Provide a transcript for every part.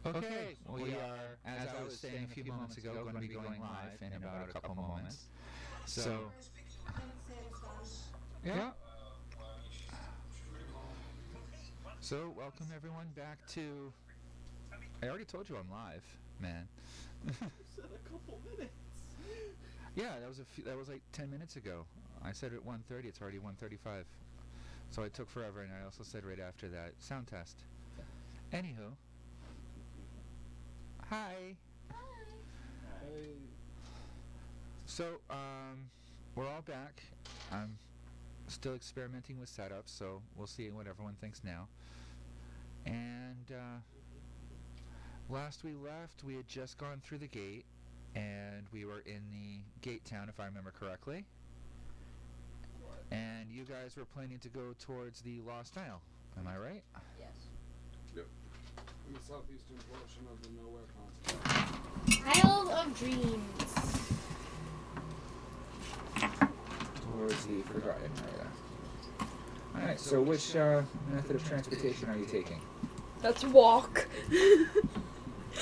Okay, we are, as I was saying a few moments ago, going to be going live in about a couple moments. So, yeah. So, welcome everyone back to. I already told you I'm live, man. You said a couple minutes. Yeah, that was like 10 minutes ago. I said at 1:30. It's already 1:35. So it took forever, and I also said right after that sound test. Anywho. Hi. Hi. So, we're all back. I'm still experimenting with setups, so we'll see what everyone thinks now. And last we left, we had just gone through the gate, and we were in the gate town, if I remember correctly. And you guys were planning to go towards the Lost Isle. Am I right? Yes. Yep. In the southeastern portion of the Nowhere continent. Isle of Dreams. Towards the Forgotten area. Alright, so which method of transportation are you taking? Let's walk.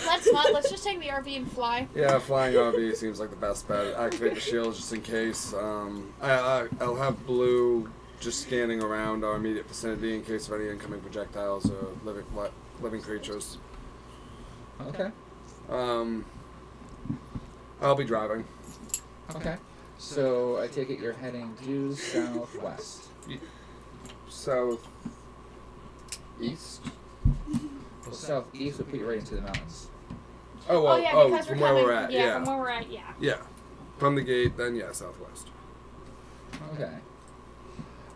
Let's not. Let's just take the RV and fly. Yeah, flying RV seems like the best bet. Activate the shields just in case. I'll have Blue just scanning around our immediate vicinity in case of any incoming projectiles or living creatures. Okay. I'll be driving. Okay. So I take it you're heading due southwest. South east? Well, southeast would put you right into the mountains. Oh, well, yeah, because from we're where coming, we're at, yeah. yeah. From where we're at, yeah. Yeah. From the gate, then yeah, southwest. Okay.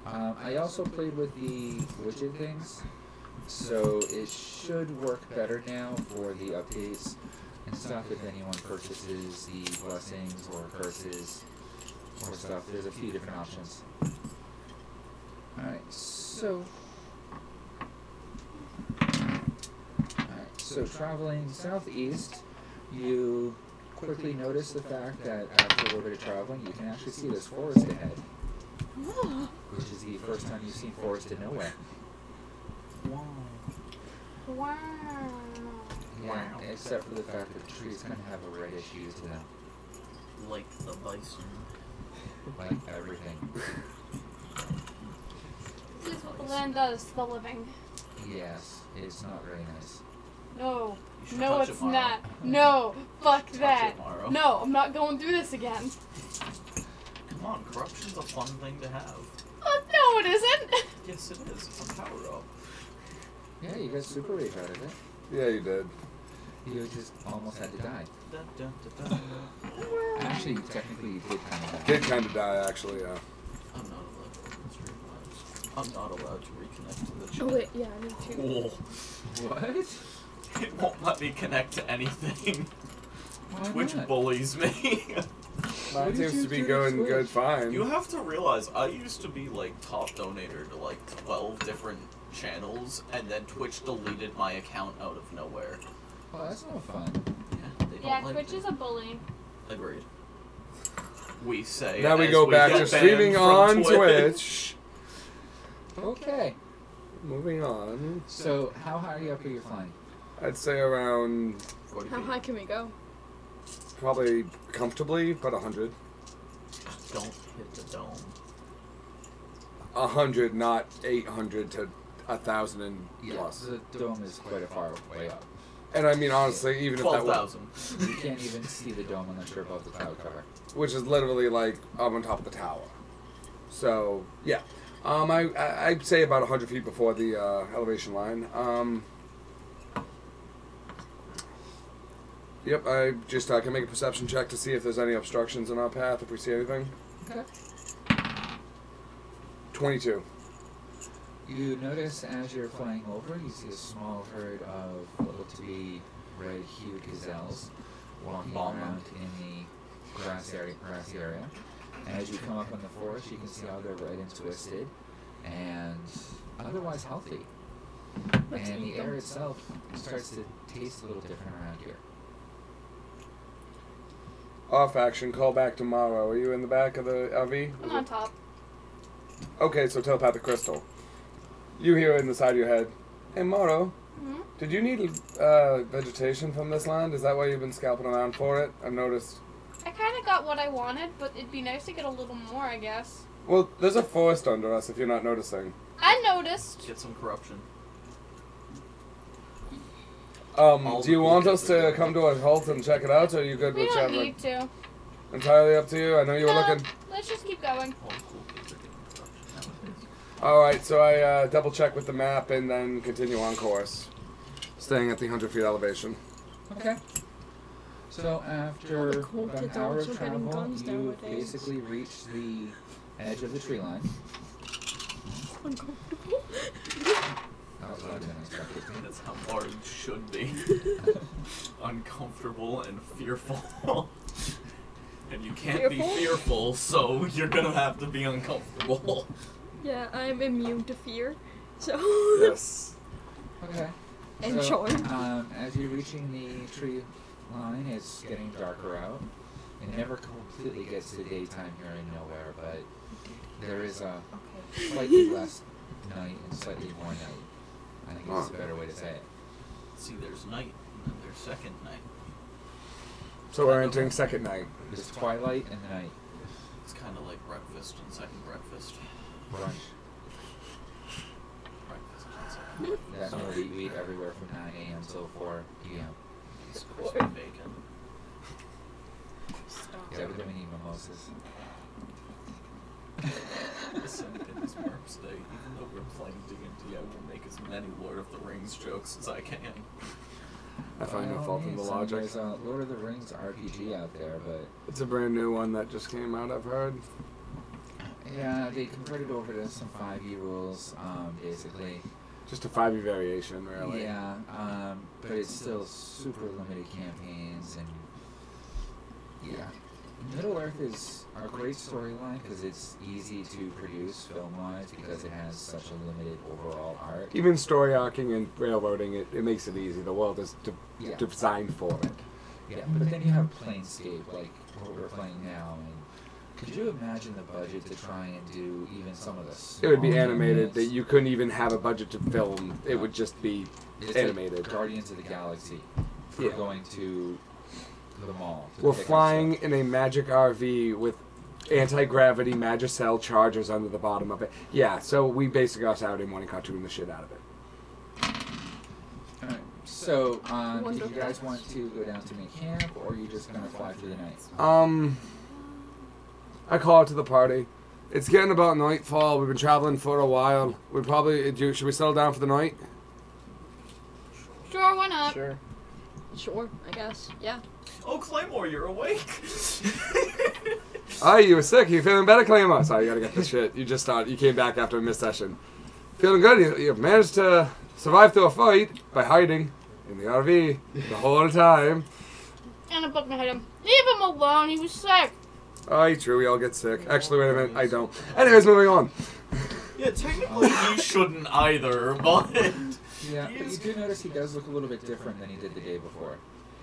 I also played with the widget things, so it should work better now for the updates and stuff if anyone purchases the blessings or curses or stuff. There's a few different options. Alright, so traveling southeast, you quickly notice the fact that after a little bit of traveling, you can actually see this forest ahead. Which is the first time you've seen forest in nowhere. Wow. Yeah, except for the fact that the trees kind of have a reddish hue to them. Like the bison. Like everything. This is what the land does to the living. Yes, it's not very nice. No. You should No, touch it's it, Mara. not. No. Fuck Touch that. it, Mara. No, I'm not going through this again. Come on, corruption's a fun thing to have. No, it isn't. Yes, it is. It's a power up. Yeah, you got super rage out of it. Yeah, you did. You just almost had to die. Dun, dun, dun, dun. Actually, technically, you did kind of die. Did kind of die, actually, yeah. I'm not allowed to open Streamlabs. I'm not allowed to reconnect to the chat. Oh wait, yeah, me too. Cool. What? It won't let me connect to anything. Why Twitch not? bullies me. Mine did seems you to be do to going Twitch? good fine. You have to realize, I used to be like top donator to like 12 different channels, and then Twitch deleted my account out of nowhere. Oh, that's no fun. Yeah, they don't Yeah, like Twitch me. is a bully. Agreed. We say. Now we as go back get to banned streaming from on Twitch. Okay. Moving on. So, how high are you up are you flying? I'd say around 40 How feet. high can we go? probably comfortably, but 100. Don't hit the dome. 100, not 800 to 1,000 and plus. The dome is quite a far way up. And I mean, honestly, even if that was, 12,000. You can't even see the dome unless you're above the cloud cover. which is literally like up on top of the tower. So yeah, I'd say about 100 feet before the elevation line. Yep, I just can make a perception check to see if there's any obstructions in our path, if we see anything. Okay. 22. You notice as you're flying over, you see a small herd of what look to be red-hued gazelles walking around in the grassy area. And as you come up on the forest, you can see how they're red and twisted and otherwise healthy. And the air itself starts to taste a little different around here. Off action, call back tomorrow. Are you in the back of the RV? I'm on top. Okay, so telepathic crystal. You hear it in the side of your head. Hey, Morrow, Hmm? Did you need vegetation from this land? Is that why you've been scalping around for it? I've noticed. I kind of got what I wanted, but it'd be nice to get a little more, I guess. Well, there's a forest under us if you're not noticing. I noticed. Get some corruption. Do you want us to come to a halt and check it out, or are you good We with don't traveling? need to. Entirely up to you. I know you were No, looking. let's just keep going. All cool kids are getting corruption nowadays. Alright, so I double check with the map and then continue on course. Staying at the 100 feet elevation. Okay. So after the cool about an kids hour also of getting travel, guns you nowadays. basically reach the edge of the tree line. Uncomfortable. That was louder than I expected. That's how bards should be. Uncomfortable and fearful. And you can't be fearful, so you're gonna have to be uncomfortable. Yeah, I'm immune to fear. So. Yes. Okay. And so, charm. as you're reaching the tree line, it's getting darker out. It never completely gets to daytime here in nowhere, but there is a slightly less night and slightly more night. I think that's a better way to say it. See, there's night, and then there's second night. So we're entering second night. There's twilight and night. It's kind of like breakfast and second breakfast. Brunch. Breakfast and second. That's where we eat everywhere from 9 a.m. till 4 p.m. It's crispy bacon. Yeah, but then we need mimosas. Listen, in this Merps Day, even though we're playing D&D, I will make as many Lord of the Rings jokes as I can. I find no fault in the logic. There's a Lord of the Rings RPG out there, but It's a brand new one that just came out, I've heard. yeah, they converted over to some 5e rules, basically. Just a 5e variation, really. Yeah, but it's still super limited campaigns, and yeah. Middle Earth is a great storyline because it's easy to produce film-wise because it has such a limited overall arc. Even story arcing and railroading, it makes it easy. The world is Yeah. designed for it. Yeah, but then you have Planescape, like what we're playing now, and could you imagine the budget to try and do even some of the It would be small animated. units? That you couldn't even have a budget to film. It No. would just be It's animated. like Guardians of the Galaxy. Yeah. We're going to the mall. to We're pick up flying stuff. in a magic RV with anti-gravity Magicell chargers under the bottom of it. Yeah, so we basically got Saturday morning cartoon the shit out of it. Alright, so, did Wonderful. you guys want to go down to main camp, or are you just gonna fly through the night? I call it to the party. It's getting about nightfall. We've been traveling for a while. We probably should we settle down for the night? Sure, why not? Sure, I guess. Yeah. Oh, Claymore, you're awake! Oh, you were sick. You feeling better, Claymore? Sorry, you gotta get this shit. You just started. You came back after a missed session. Feeling good. You managed to survive through a fight by hiding in the RV the whole time. And I booked my head him. Leave him alone, he was sick. Oh, true. We all get sick. Actually, wait a minute. I don't. Anyways, moving on. Yeah, technically you shouldn't either, but... Yeah, but you do notice he does look a little bit different than he did the day before.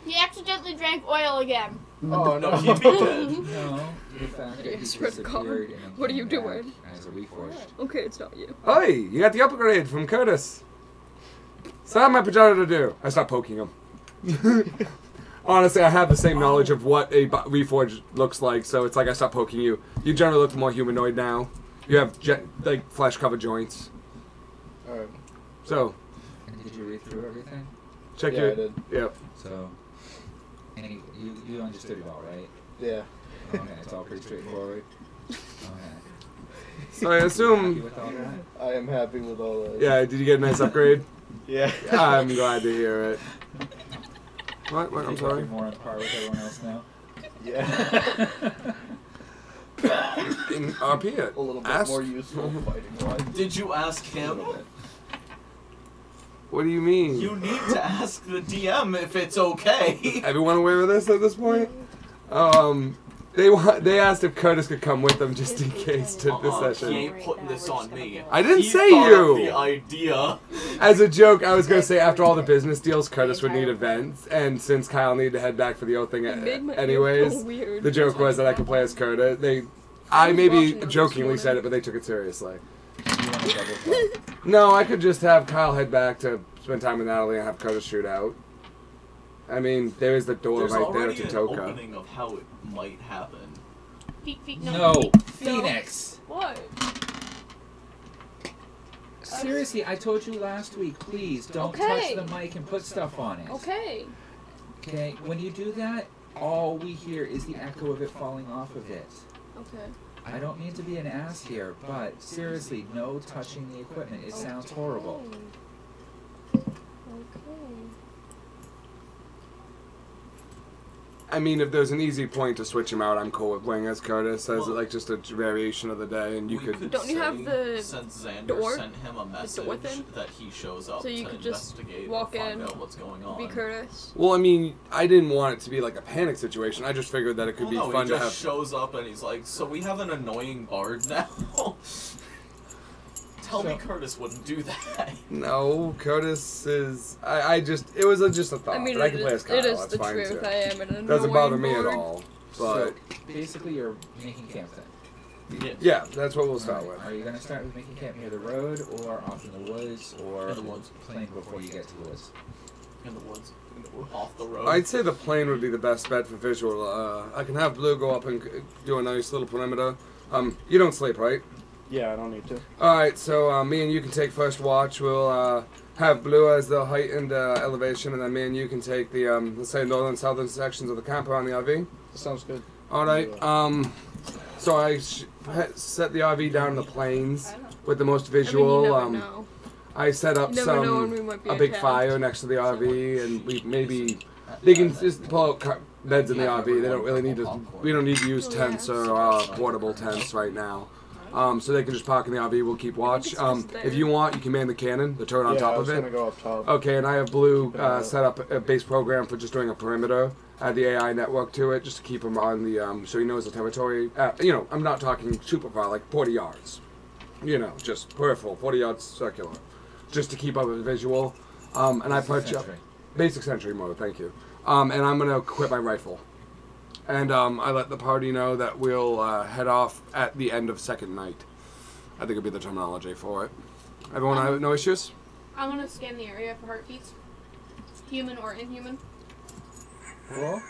He accidentally drank oil again. Oh No, he'd be dead. No, the fact that he Yes, Red Car. disappeared and then What are came you doing? back as a reforged. Okay, it's not you. Hey, you got the upgrade from Curtis. It's not my pajama to do. I stopped poking him. Honestly, I have the same knowledge of what a reforged looks like, so it's like I stopped poking you. You generally look more humanoid now. You have like flesh-covered joints. Alright. So, And did you read through everything? check Yeah, your. I did. Yep. So, and you understood it all, right? Yeah. Okay, it's all pretty straightforward. Okay. So I Happy assume. with all that? I am happy with all that. Yeah. Did you get a nice upgrade? Yeah. I'm glad to hear it. What? I I'm think sorry. you're more on par with everyone else now. Yeah. In RP it. A little bit Ask- more useful fighting wise. Did you ask A him? little bit. What do you mean? You need to ask the DM if it's okay. Everyone aware of this at this point? They asked if Curtis could come with them just in case to this He session. ain't putting this on me. I didn't He say thought you. up the idea. As a joke, I was gonna say after all the business deals, Curtis would need events, and since Kyle needed to head back for the old thing It made my ear anyways, feel weird. the joke was that I could play as Curtis. I was maybe watching them this jokingly said morning. it, but they took it seriously. You want double play. No, I could just have Kyle head back to spend time with Natalie and have Curtis shoot out. I mean, there is the door There's right there already to an Toka. opening of how it might happen. Feet, No, Phoenix. What? Seriously, I told you last week, please don't Okay. touch the mic and put stuff on it. Okay. Okay, when you do that, all we hear is the echo of it falling off of it. Okay. I don't mean to be an ass here, but seriously, no touching the equipment. It sounds horrible. Okay. I mean, if there's an easy point to switch him out, I'm cool with playing as Curtis as like just a variation of the day, and you We could. Don't you have say, the since Xander door? sent him a message door thing? that he shows up So you to could just investigate walk or find in, out what's going on. Be Curtis. Well, I mean, I didn't want it to be like a panic situation. I just figured that it could be no, fun he to just have. shows up and he's like, "So we have an annoying bard now." Tell me Curtis wouldn't do that. No, Curtis is. I just. It was just a thought. I mean, but I can play as Kyle. it is That's the fine truth. too. I am an annoying Doesn't bother me at bard. all. So But basically, you're making camp then. yeah, that's what we'll start Alright, with. Are you going to start with making camp near the road, or off in the woods, or In the woods. plain before you get to the woods? In the woods, off the road. I'd say the plane would be the best bet for visual. I can have Blue go up and do a nice little perimeter. You don't sleep, right? Yeah, I don't need to. Alright, so me and you can take first watch. We'll have Blue as the height and elevation, and then me and you can take the, let's say, northern southern sections of the camp around the RV. Sounds good. Alright, so I set the RV down in the plains with the most visual. I mean, you never know. I set up You never know when we some might be a big attacked. fire next to the RV, and we maybe they can just pull out beds in the RV. They don't really need to. We don't need to use tents or portable tents right now. So they can just park in the RV. We'll keep watch. it's just there. If you want, you can man the cannon, the turret on Yeah, top I of was it. gonna go up top. Okay, and I have Blue set up a base program for just doing a perimeter. Add the AI network to it just to keep him on the, so he knows the territory. I'm not talking super far, like 40 yards. Just peripheral, 40 yards circular. Just to keep up with visual. And I put up basic sentry mode, thank you. And I'm going to equip my rifle. And I let the party know that we'll head off at the end of second night. I think it'll be the terminology for it. Everyone have no issues? I'm gonna scan the area for heartbeats. Human or inhuman. Roll.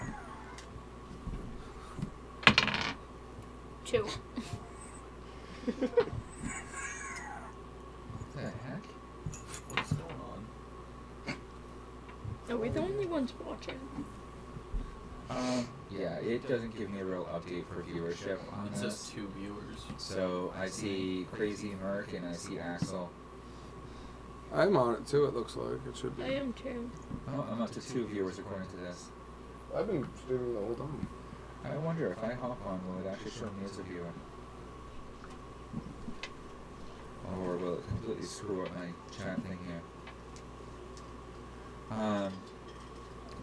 2. The heck? What's going on? Are we the only ones watching? Yeah, it doesn't give me a real update for viewership on It says this. 2 viewers. So I see Crazy Merc and I see Axel. I'm on it too, it looks like. It should I be. am too. Oh, I'm up to 2 viewers according to this. I've been streaming the whole time. I wonder if I hop on, will it actually show me as a viewer? Or will it completely screw up my chat thing here?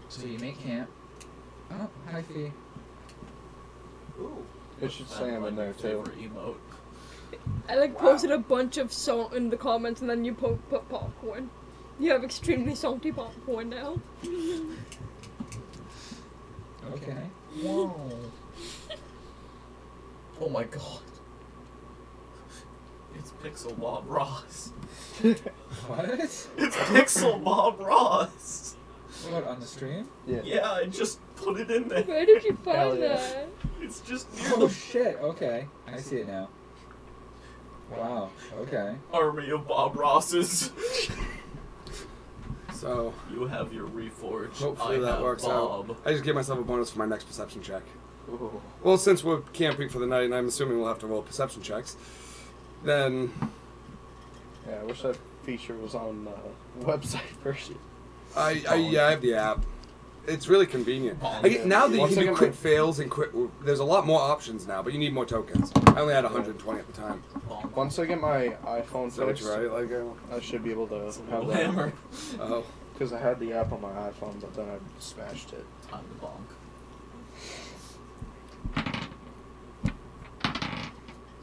So you make camp. Oh, hi Fee. Ooh. It should say I'm in there too. Favorite emote. I posted a bunch of salt in the comments and then you put popcorn. You have extremely salty popcorn now. Okay. Whoa. Oh my god. It's Pixel Bob Ross. What? It's Pixel Bob Ross. What, on the stream? Yeah. Yeah, I just put it in there. Where did you find Hell yeah. that? It's just near Oh the shit, okay. I see it now. Wow, okay. army of Bob Rosses. So, You have your Reforged. hopefully I that have works Bob. out. I just give myself a bonus for my next perception check. Ooh. Well, since we're camping for the night, and I'm assuming we'll have to roll perception checks, then Yeah, I wish that feature was on the website version. I have the app. It's really convenient. Oh, Now that you Once can I do get quick my- fails and quick, there's a lot more options now, but you need more tokens. I only had 120 at the time. Bonk. Once I get my iPhone Is that what fixed, you're right? Like, I should be able to It's a have little that. hammer. oh, Because I had the app on my iPhone, but then I smashed it. Time to bonk.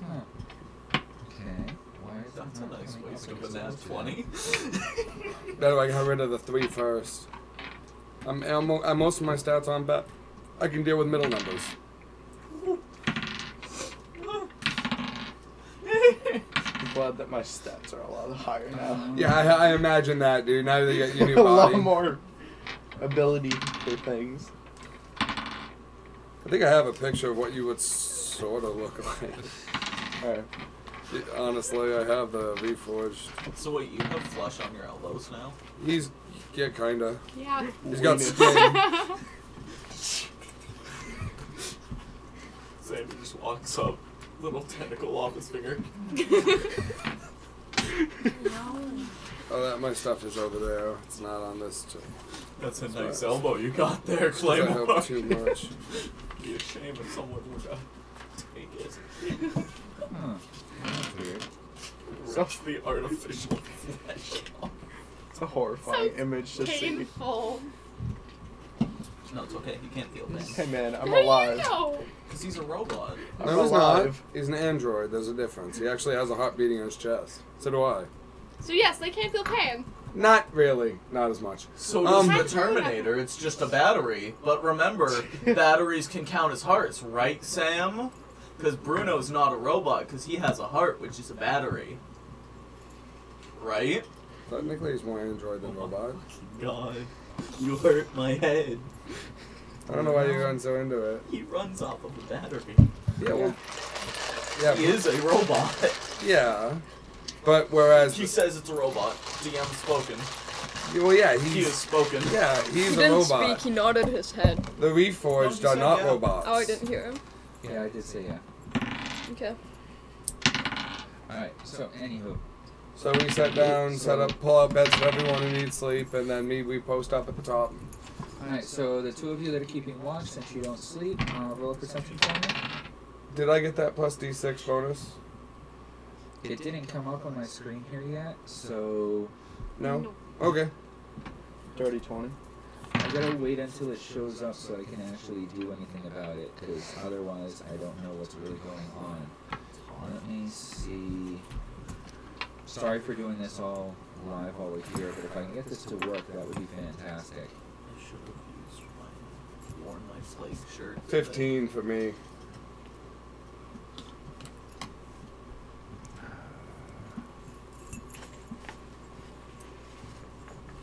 Huh. Okay. Why is That's a that not nice coming waste up of with a nat results 20. better I got rid of the 3 first. I'm most of my stats on bet. I can deal with middle numbers. glad that my stats are a lot higher now. Yeah, I imagine that, dude. Now that you got your new A lot body. more ability for things. I think I have a picture of what you would sort of look like. Alright. Honestly, I have the Reforged. So wait, you have flesh on your elbows now? He's, yeah, kinda. Yeah. He's got skin. Sammy just walks up, little tentacle off his finger. Oh, my stuff is over there. It's not on this. That's a nice elbow you got there, I Claymore. hope too much. Be a shame if someone would take it. Huh. That's weird. Rush the artificial flesh. It's a horrifying image to see. Painful. No, it's okay. You can't feel pain. Hey man, I'm How do you alive. know? Because he's a robot. I'm No, he's not. alive. He's an android. There's a difference. He actually has a heart beating in his chest. So do I. So yes, they can't feel pain. Not really. Not as much. So does Um, the Terminator. It's just a battery. But remember, batteries can count as hearts, right, Sam? Because Bruno's not a robot, because he has a heart, which is a battery. Right? Technically, he's more android than robot. God, you hurt my head. I don't know why you're going so into it. He runs off of a battery. Yeah, well, He is a robot. yeah. But whereas, He says it's a robot. DM spoken. well, yeah, He is he's spoken. yeah, He he's a didn't robot. speak, he nodded his head. The Reforged No, are he not said yeah. robots. Oh, I didn't hear him. Yeah, I did say yeah. Okay. Alright, so anywho. So we set down, set up, pull out beds for everyone who needs sleep, and then we post up at the top. Alright, so the two of you that are keeping watch, since you don't sleep, roll a perception for me. Did I get that plus D6 bonus? It didn't come up on my screen here yet, so No? Okay. Dirty 20. I gotta wait until it shows up so I can actually do anything about it, because otherwise I don't know what's really going on. Let me see. Sorry for doing this all live while we're here, but if I can get this to work, that would be fantastic. I should have worn my flake shirt. 15 for me.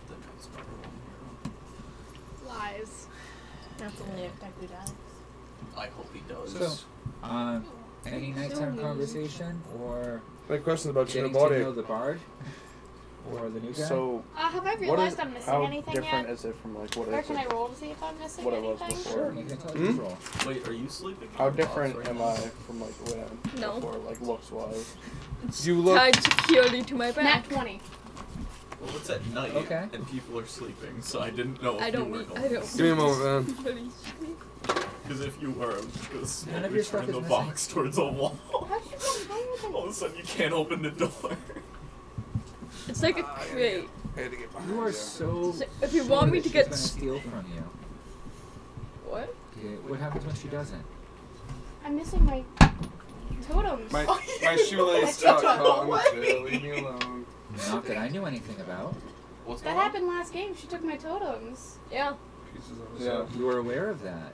The nice number one Lies. That's only if Deku dies. hero. I hope he does. So, any nighttime conversation, or My question's about getting to Shinobori. know the bard, or the new guy? So, Have I what realized is, I'm missing how anything different yet? is it from like what Or is can I it? roll to see if I'm missing What it was anything? before. Sure, you can tell you roll. Wait, are you sleeping? How in your different box right am now? I from like what I'm No. before, like looks wise? It's You look- tied securely to my Nat back. 20. Well, it's at night, Okay. and people are sleeping, so I didn't know if I don't you were need. going I don't. Give me a moment, man. Really. Because if you were, I was just gonna None of slowly your stuff turn is the missing. box towards a wall. How'd you go All of a sudden, you can't open the door. It's like a crate. I had to get behind You are so. So if you sure want me that to she's get gonna steal from you. What? Okay, what happens when she doesn't? I'm missing my totems. My Oh, shoelace yeah. got caught on the Away. trail. Leave me alone. Not that I knew anything about. What's That happened last game. She took my totems. Yeah, Pieces of Yeah. herself. You were aware of that.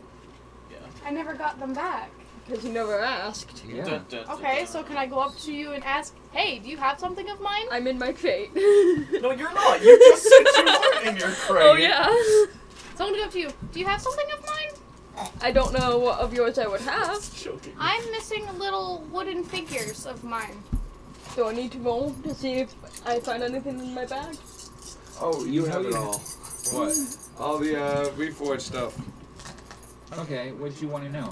Yeah. I never got them back. because you never asked. Yeah. Okay, so can I go up to you and ask, hey, do you have something of mine? I'm in my crate. No, you're not. You just said you weren't in your crate. Oh yeah. So I'm gonna go up to you. Do you have something of mine? I don't know what of yours I would have. Choking. I'm missing little wooden figures of mine. Do I need to roll to see if I find anything in my bag? Oh, you have it all. What? All the Reforged stuff. Okay, what did you want to know?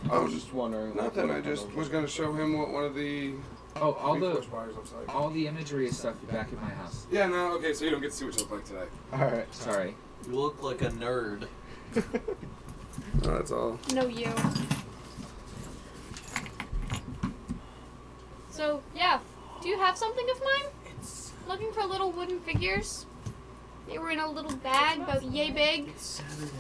I was just wondering. like, Nothing. what I it just was. was gonna show him what one of the Oh, Reforged bars looks like. all the imagery is stuff back at my house. Yeah, no, okay, so you don't get to see what you look like today. Alright. Sorry. You look like a nerd. No, that's all. No, you. So, yeah. Do you have something of mine? Looking for little wooden figures. They were in a little bag about yay big. It's Saturday.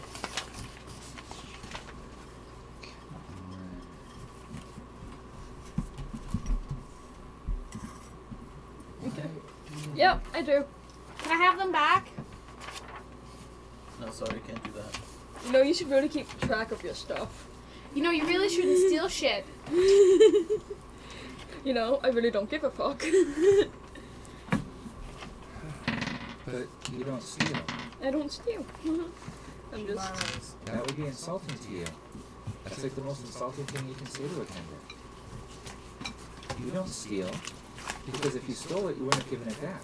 Okay. Yep, I do. Can I have them back? No, sorry, can't do that. You know, you should really keep track of your stuff. You know, you really shouldn't steal shit. You know, I really don't give a fuck. But you don't steal. I don't steal. I'm just. Borrows. That would be insulting to you. That's like the most insulting thing you can say to a tender. You don't steal, because if you stole it, you wouldn't have given it back.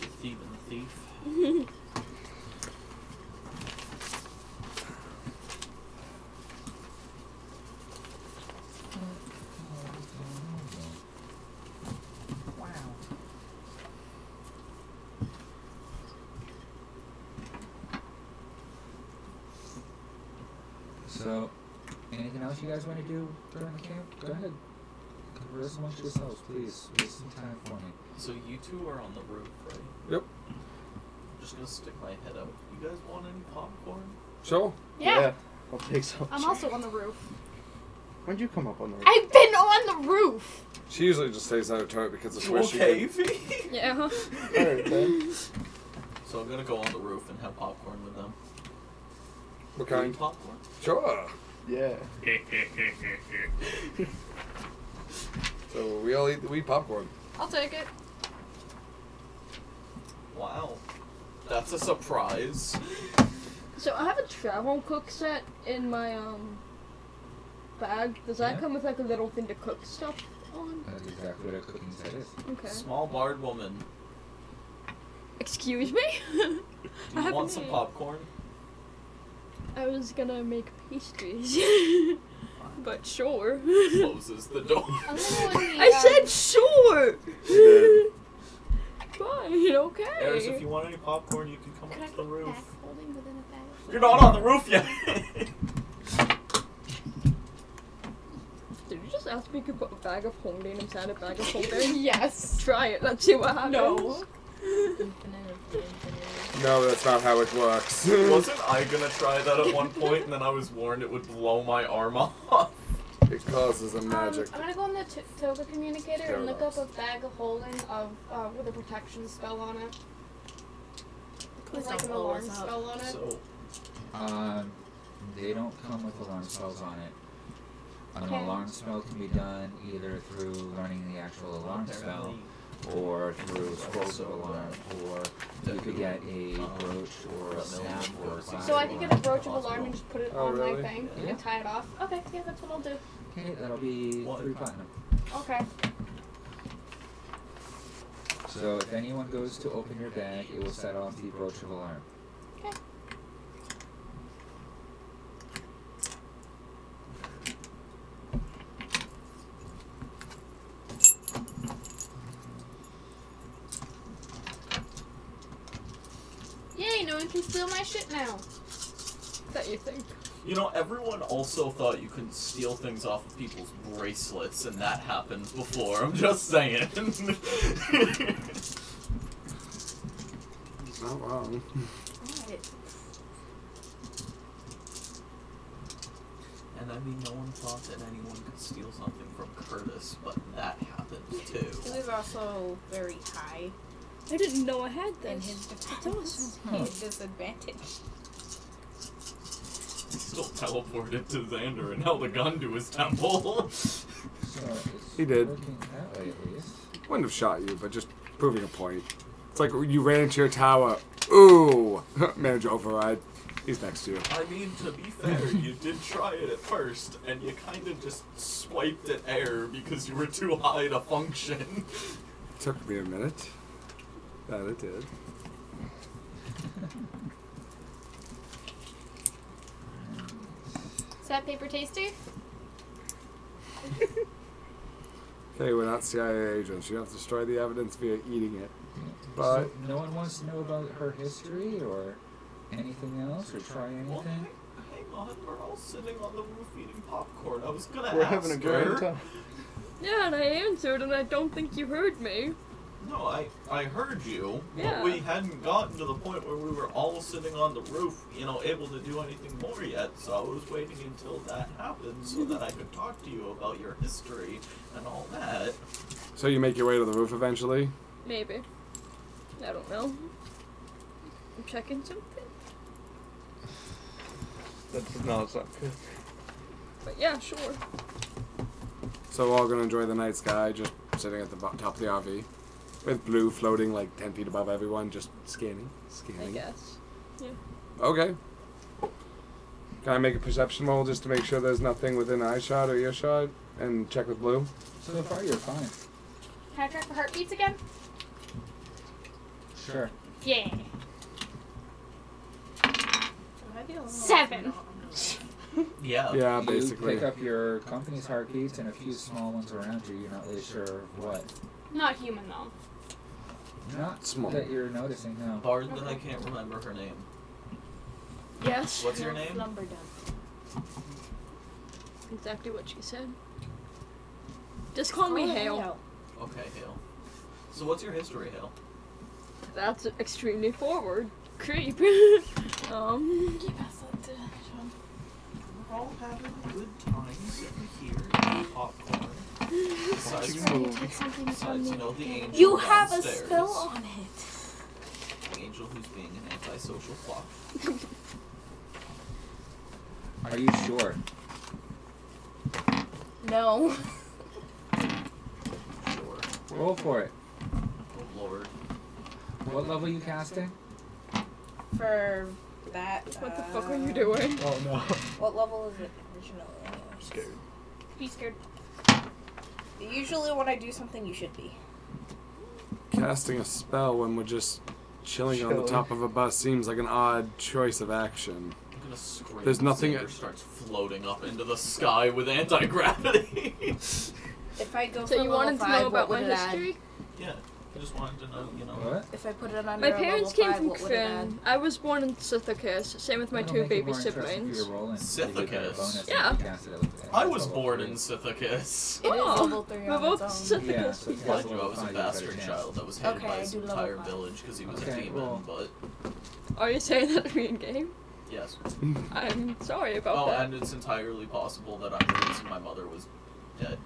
You're thieving the thief. Wow. So, anything else you guys want to do during the camp? Go ahead. Converse amongst yourselves, please. Waste some time for me. So you two are on the roof, right? Yep. I'm just gonna stick my head out. You guys want any popcorn? Sure. Yeah. I'll take some. I'm also on the roof. When'd you come up on the roof? I've been on the roof. She usually just stays out of turret because it's You where okay, she can. V? Yeah. Alright, then. So I'm gonna go on the roof and have popcorn with them. What You eat kind? popcorn? Sure. Yeah. So we all eat popcorn. I'll take it. Wow. That's a surprise. So I have a travel cook set in my bag. Does that Yeah. come with like a little thing to cook stuff on? That's exactly what a cooking set is. Okay. Small bard woman. Excuse me? Do I you haven't want some ate. popcorn? I was gonna make pastries. But sure. Closes the door. I'm gonna go in the, I said sure! did. Fine, okay. Eris, if you want any popcorn, you can come Could I up to the put roof. back holding within a bag? You're not on the roof yet! Did you just ask me to put a bag of holding inside a bag of holding? Yes. Try it, let's see what happens. No. No, that's not how it works. Wasn't I gonna try that at one point, and then I was warned it would blow my arm off? It causes a magic. I'm gonna go on the Toga communicator and look up Paradox. a bag of holding of with a protection spell on it. Please With like don't an blow alarm us up. spell on it. So, They don't come with alarm spells on it. An Okay. alarm spell can be done either through running the actual alarm spell, or through scrolls of alarm, or you could get a brooch or a snap or something. So I could get a brooch of alarm and just put it Oh, on really? my thing Yeah. and tie it off. Okay, yeah, that's what I'll do. Okay, that'll be What? 3 platinum. Okay. So if anyone goes to open your bag, it will set off the brooch of alarm. Okay. Yay, no one can steal my shit now. That you think. you know, everyone also thought you could steal things off of people's bracelets, and that happened before. I'm just saying. Not wrong. Alright. And I mean, no one thought that anyone could steal something from Curtis, but that happened too. He was also very high I didn't know I had in this. his defense. awesome. He had disadvantage. He still teleported to Xander and held a gun to his temple. So it's He did. working that way at least. Wouldn't have shot you, but just proving a point. It's like you ran into your tower. Ooh! Manager override. He's next to you. I mean, to be fair, you did try it at first, and you kind of just swiped at air because you were too high to function. Took me a minute. That it did. Is that paper tasty? Okay, we're not CIA agents. You have to destroy the evidence via eating it. But So no one wants to know about her history or anything else or try Well, anything? hang on, we're all sitting on the roof eating popcorn. I was gonna We're ask having a her. great time. Yeah, and I answered, and I don't think you heard me. No, I heard you, Yeah. but we hadn't gotten to the point where we were all sitting on the roof, you know, able to do anything more yet. So I was waiting until that happened so that I could talk to you about your history and all that. so you make your way to the roof eventually. Maybe. I don't know. I'm checking something. No, it's not good. But yeah, sure. So we're all gonna enjoy the night sky, just sitting at the top of the RV, with Blue floating like 10 feet above everyone, just scanning. I guess. Yeah. Okay. Can I make a perception roll just to make sure there's nothing within eye shot or ear shot, and check with Blue? So far, you're fine. Can I track for heartbeats again? Sure. Yeah. Am I the only one 7. not- Yeah. Yeah, You basically. pick up your company's heartbeats and a few small ones around you. You're not really sure what. Not human though. Not Small. that you're noticing, no. Bard that I can't remember her name. Yes. What's your name? Lumberdun. Exactly what she said. Just call me Hale. Okay, Hale. So what's your history, Hale? That's extremely forward. Creep. Keep us up to Sean. We're all having a good time sitting here eating popcorn. Besides, Take something from besides, me. you know, the angel You have a downstairs. spell on it. The angel who's being an antisocial fuck. Are you sure? No. Sure. Roll for it. Oh lord. What level are you casting? For that. What the fuck are you doing? Oh no. What level is it originally? I'm scared. Be scared. Usually when I do something, you should be. Casting a spell when we're just chilling on the top of a bus seems like an odd choice of action. I'm gonna scream. There's nothing- Xander starts floating up into the sky with anti-gravity. If I go So for you level wanted to 5, know what about my would it add? history? Yeah. I just wanted to know, you know. What? If I put it under My a parents level came 5, from what would it add? Kvin. I was born in Sithakis, same with my That'll two make it baby more interesting for siblings. your roll and Sithakis. give you a bonus if Yeah. you cast it at I was level born 3. in Sithakis. It is Oh, level 3 we're on both its own. Sithakis. Yeah, so if you Mind cast you, I level was a 5, you have bastard chance. child that was hated Okay, by I his do level entire 5. village because he was Okay, a demon, well- but Are you saying that to me in game? yes. I'm sorry about Oh, that. and it's entirely possible that I'm the reason my mother was dead.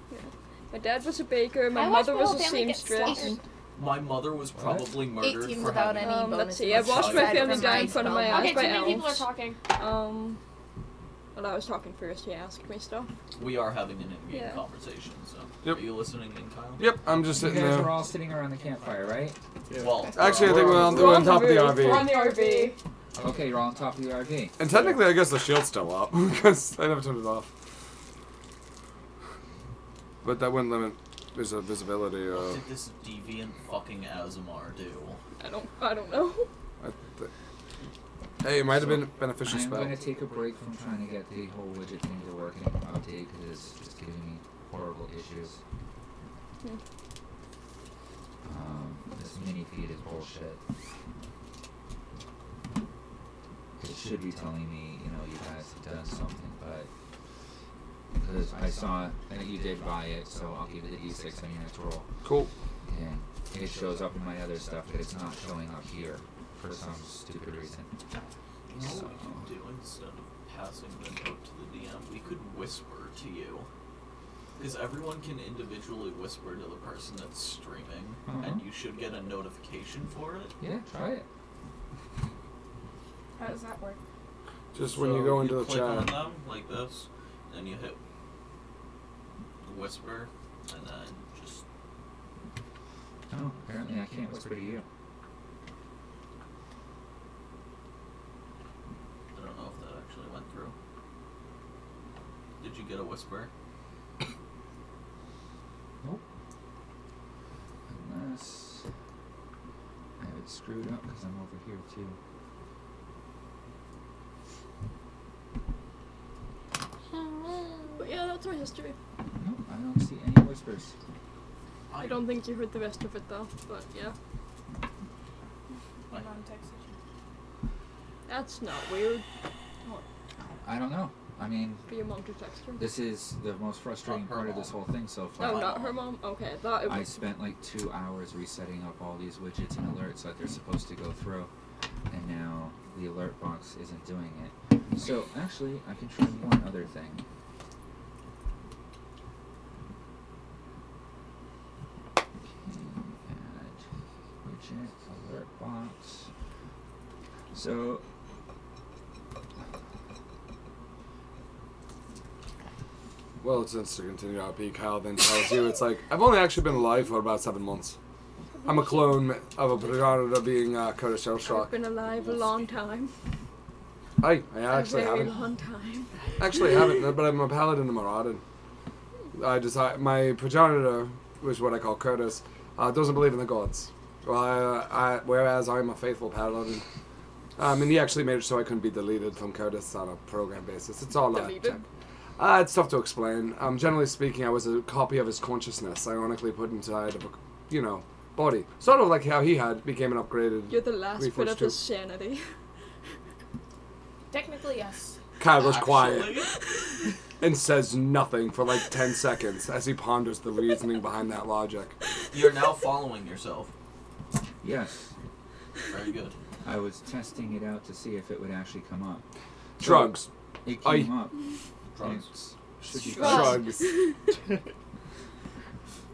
My dad was a baker, my I watched mother my was whole a family get seamstress. slaughtered. My mother was probably 8 murdered teams for without having... any Let's see, bonuses. I watched my aside family from die in my front of my spell. eyes Okay, by too many people are elves. talking. Well, I was talking first, he asked me stuff. We are having an in-game Yeah. conversation, so... Yep. Are you listening in, Kyle? Yep, I'm just You sitting guys there. are all sitting around the campfire, right? Well, Actually, I think we're on We're on top of the We're on RV. the RV. Okay, you're all on top of the RV. And technically, I guess the shield's still up, because I never turned it off. But that wouldn't limit visibility. what did this deviant fucking Azamar do? I don't know. Hey, it might have been a beneficial I'm spell. going to take a break from trying to get the whole widget thing to work and update because it's just giving me horrible issues. This mini feed is bullshit. It should be telling me, you know, you guys have done something, but because I saw that you did buy it, so I'll give it a D6 on your next roll. Cool. And it shows up in my other stuff, but it's not showing up here for some stupid reason. You know what we could do instead of passing the note to the DM? We could whisper to you. Because everyone can individually whisper to the person that's streaming, and you should get a notification for it. Yeah, try it. How does that work? Just when you go into the click on chat. them like this, and you hit whisper, and then just Oh, apparently I can't whisper to you. I don't know if that actually went through. Did you get a whisper? Nope. Unless I have it screwed up because I'm over here too. But yeah, that's my history. Nope, I don't see any whispers. I don't think you heard the rest of it though, but yeah. My mom texted you. That's not weird I don't know. I mean, for your mom to text her. this is the most frustrating Her part of this mom. whole thing so far. Oh, my not mom. her mom? Okay, I thought it I was. spent like 2 hours resetting up all these widgets and alerts that they're supposed to go through, and now the alert box isn't doing it. So actually, I can try one other thing. Add widget alert box. So well, since to continue RP, Kyle then tells you it's like I've only actually been alive for about 7 months. I'm a clone of a progenitor being Curtis Shellshock. I've been alive a long time. I actually a very haven't. long time. Actually haven't, but I'm a paladin and a Moradin. My progenitor, which is what I call Curtis, doesn't believe in the gods. Whereas I'm a faithful paladin. And he actually made it so I couldn't be deleted from Curtis on a program basis. It's all Deleted? it's tough to explain. Generally speaking, I was a copy of his consciousness, ironically put inside of a, body. Sort of like how he became an upgraded. You're the last bit of Reforged his sanity. Technically, yes. Kyle goes quiet Actually, and says nothing for like 10 seconds as he ponders the reasoning behind that logic. you're now following yourself. Yes. Very good. I was testing it out to see if it would actually come up. So Drugs. it came up. Drugs. Should be Drugs. Shrugs.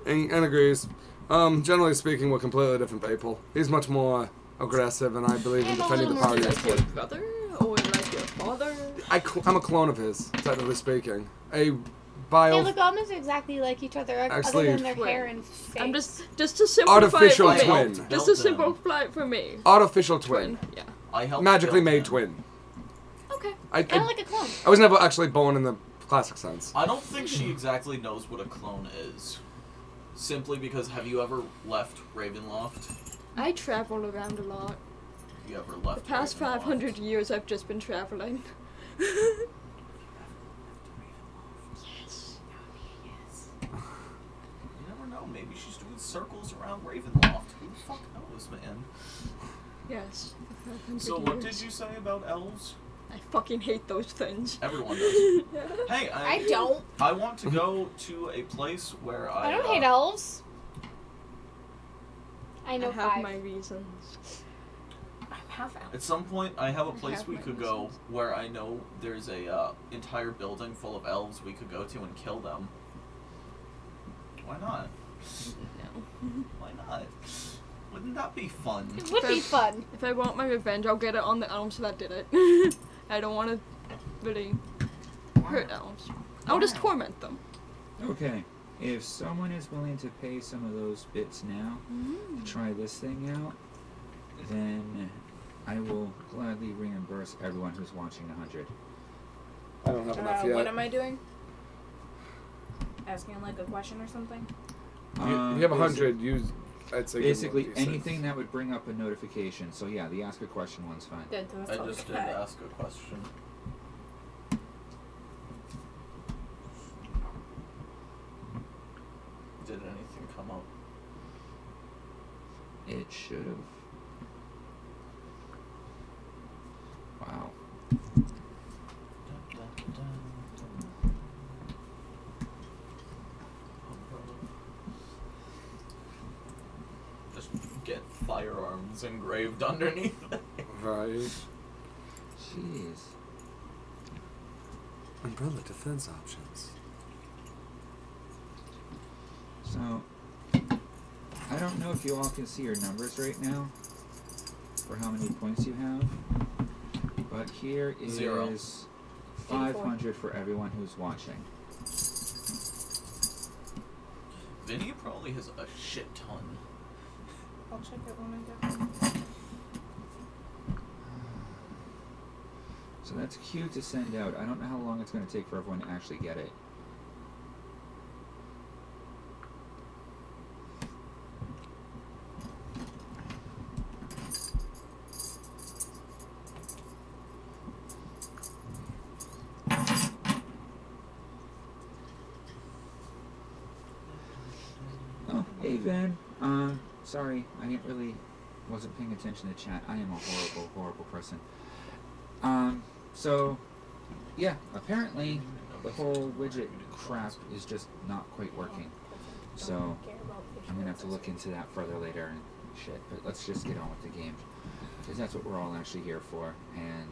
and agrees. Generally speaking, we're completely different people. He's much more aggressive, and I believe in And a defending the little party. more Like your brother? Or like your father? I'm a clone of his, technically speaking. A They bio look almost exactly like each other, Actually, other than their twin. hair and face. I'm just to simplify Artificial it for twin. me. Just Built to them. simplify it for me. artificial twin. Yeah. I helped Magically build made him. twin. okay. I Kind of like a clone. I was never actually born in the classic sense. I don't think she exactly knows what a clone is. Simply because, have you ever left Ravenloft? I travel around a lot. You ever left The past Ravenloft? 500 years I've just been traveling. You never know. Maybe she's doing circles around Ravenloft. Who the fuck knows, man? Yes. for 500 So what years. did you say about elves? I fucking hate those things. Everyone does. Hey, I don't. I want to go to a place where I don't hate elves. I know I have 5. my reasons. I'm half out. At some point, I have a I place have we my could go reasons. where I know there's a entire building full of elves we could go to and kill them. Why not? No. Why not? Wouldn't that be fun? It would be fun. If I want my revenge, I'll get it on the elves that did it. I don't want to really hurt elves. I'll just torment them. Okay. If someone is willing to pay some of those bits now to try this thing out, then I will gladly reimburse everyone who's watching 100. I don't have enough yet. What am I doing? Asking like a question or something? You have 100. I'd say give him Basically, like 6. anything that would bring up a notification. So yeah, the ask a question one's fine. Good, I just did ask a question. Did anything come up? It should have. Wow. Just get firearms engraved underneath it. Right. Jeez. Umbrella defense options. So, I don't know if you all can see your numbers right now, for how many points you have, but here is 0. 500 for everyone who's watching. Vinny probably has a shit ton. I'll check it when I get home. So that's cute to send out. I don't know how long it's going to take for everyone to actually get it. Oh, hey Van. Sorry, wasn't paying attention to chat. I am a horrible, horrible person. So, yeah, apparently the whole widget crap is just not quite working. So, I'm gonna have to look into that further later and shit. But let's just get on with the game, because that's what we're all actually here for, and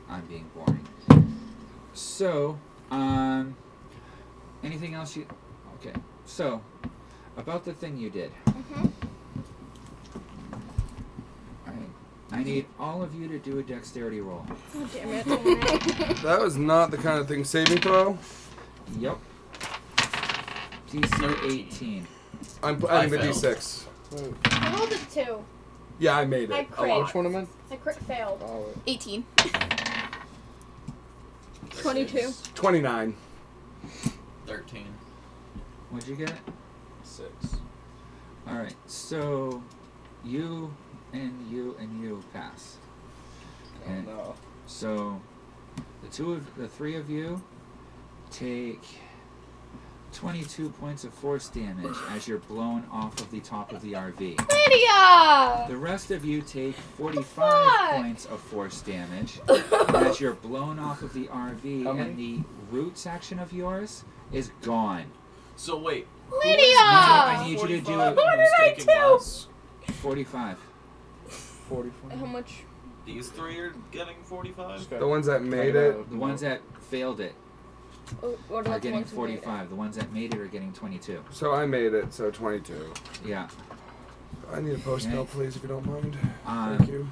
I'm being boring. So, anything else you? Okay. So, about the thing you did. I need all of you to do a dexterity roll. Oh, damn it. That was not the kind of thing saving throw. Yep. DC 18. I'm I adding the failed. D6. I rolled a 2. Yeah, I made I it. crit. Which one am I? I crit failed. Oh, wait. 18. 22. 29. 13. What'd you get? 6. Alright, so you and you pass. Oh, And no. so the three of you take 22 points of force damage as you're blown off of the top of the RV. Lydia! The rest of you take 45 fuck? points of force damage as you're blown off of the RV, How and many? the root section of yours is gone. So wait. Lydia! I need you to do 45 it. and who's taking less? 45. 44. How much? These three are getting 45? Just got- The ones that made it. The ones that failed it Oh, what are about the getting ones who made it? 45. The ones that made it are getting 22. So I made it, so 22. Yeah. I need a post Okay. spell, please, if you don't mind. Um, Thank you.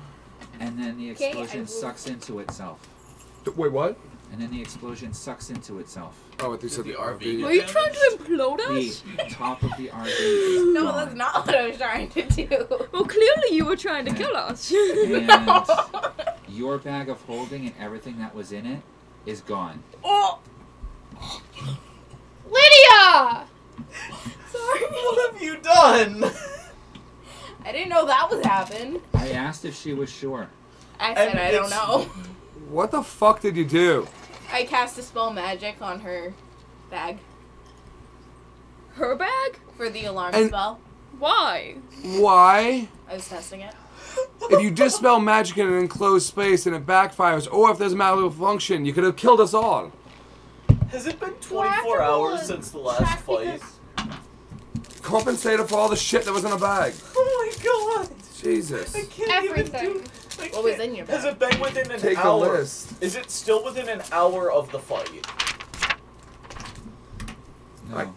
And then the Okay, I explosion will- sucks into itself. Wait, what? And then the explosion sucks into itself. Oh, I think you said The the RV. RV. Were you trying to implode us? The top of the RV is No, gone. that's not what I was trying to do. Well, clearly you were trying to Yeah. kill us. And your bag of holding and everything that was in it is gone. Oh! Lydia! Sorry. What have you done? I didn't know that would happen. I asked if she was sure. I said And I don't it's- know. What the fuck did you do? I cast a spell magic on her bag Her bag? for the alarm And- spell. Why? Why? I was testing it. If you dispel magic in an enclosed space and it backfires, or if there's a malfunction, you could have killed us all. Has it been Do I have to 24 roll hours a since the last check fight? because- Compensated for all the shit that was in the bag. Oh my god! Jesus. I can't Everything. even do. I What was can't- in your Has bag? it been within an Take the hour? list. Is it still within an hour of the fight? No.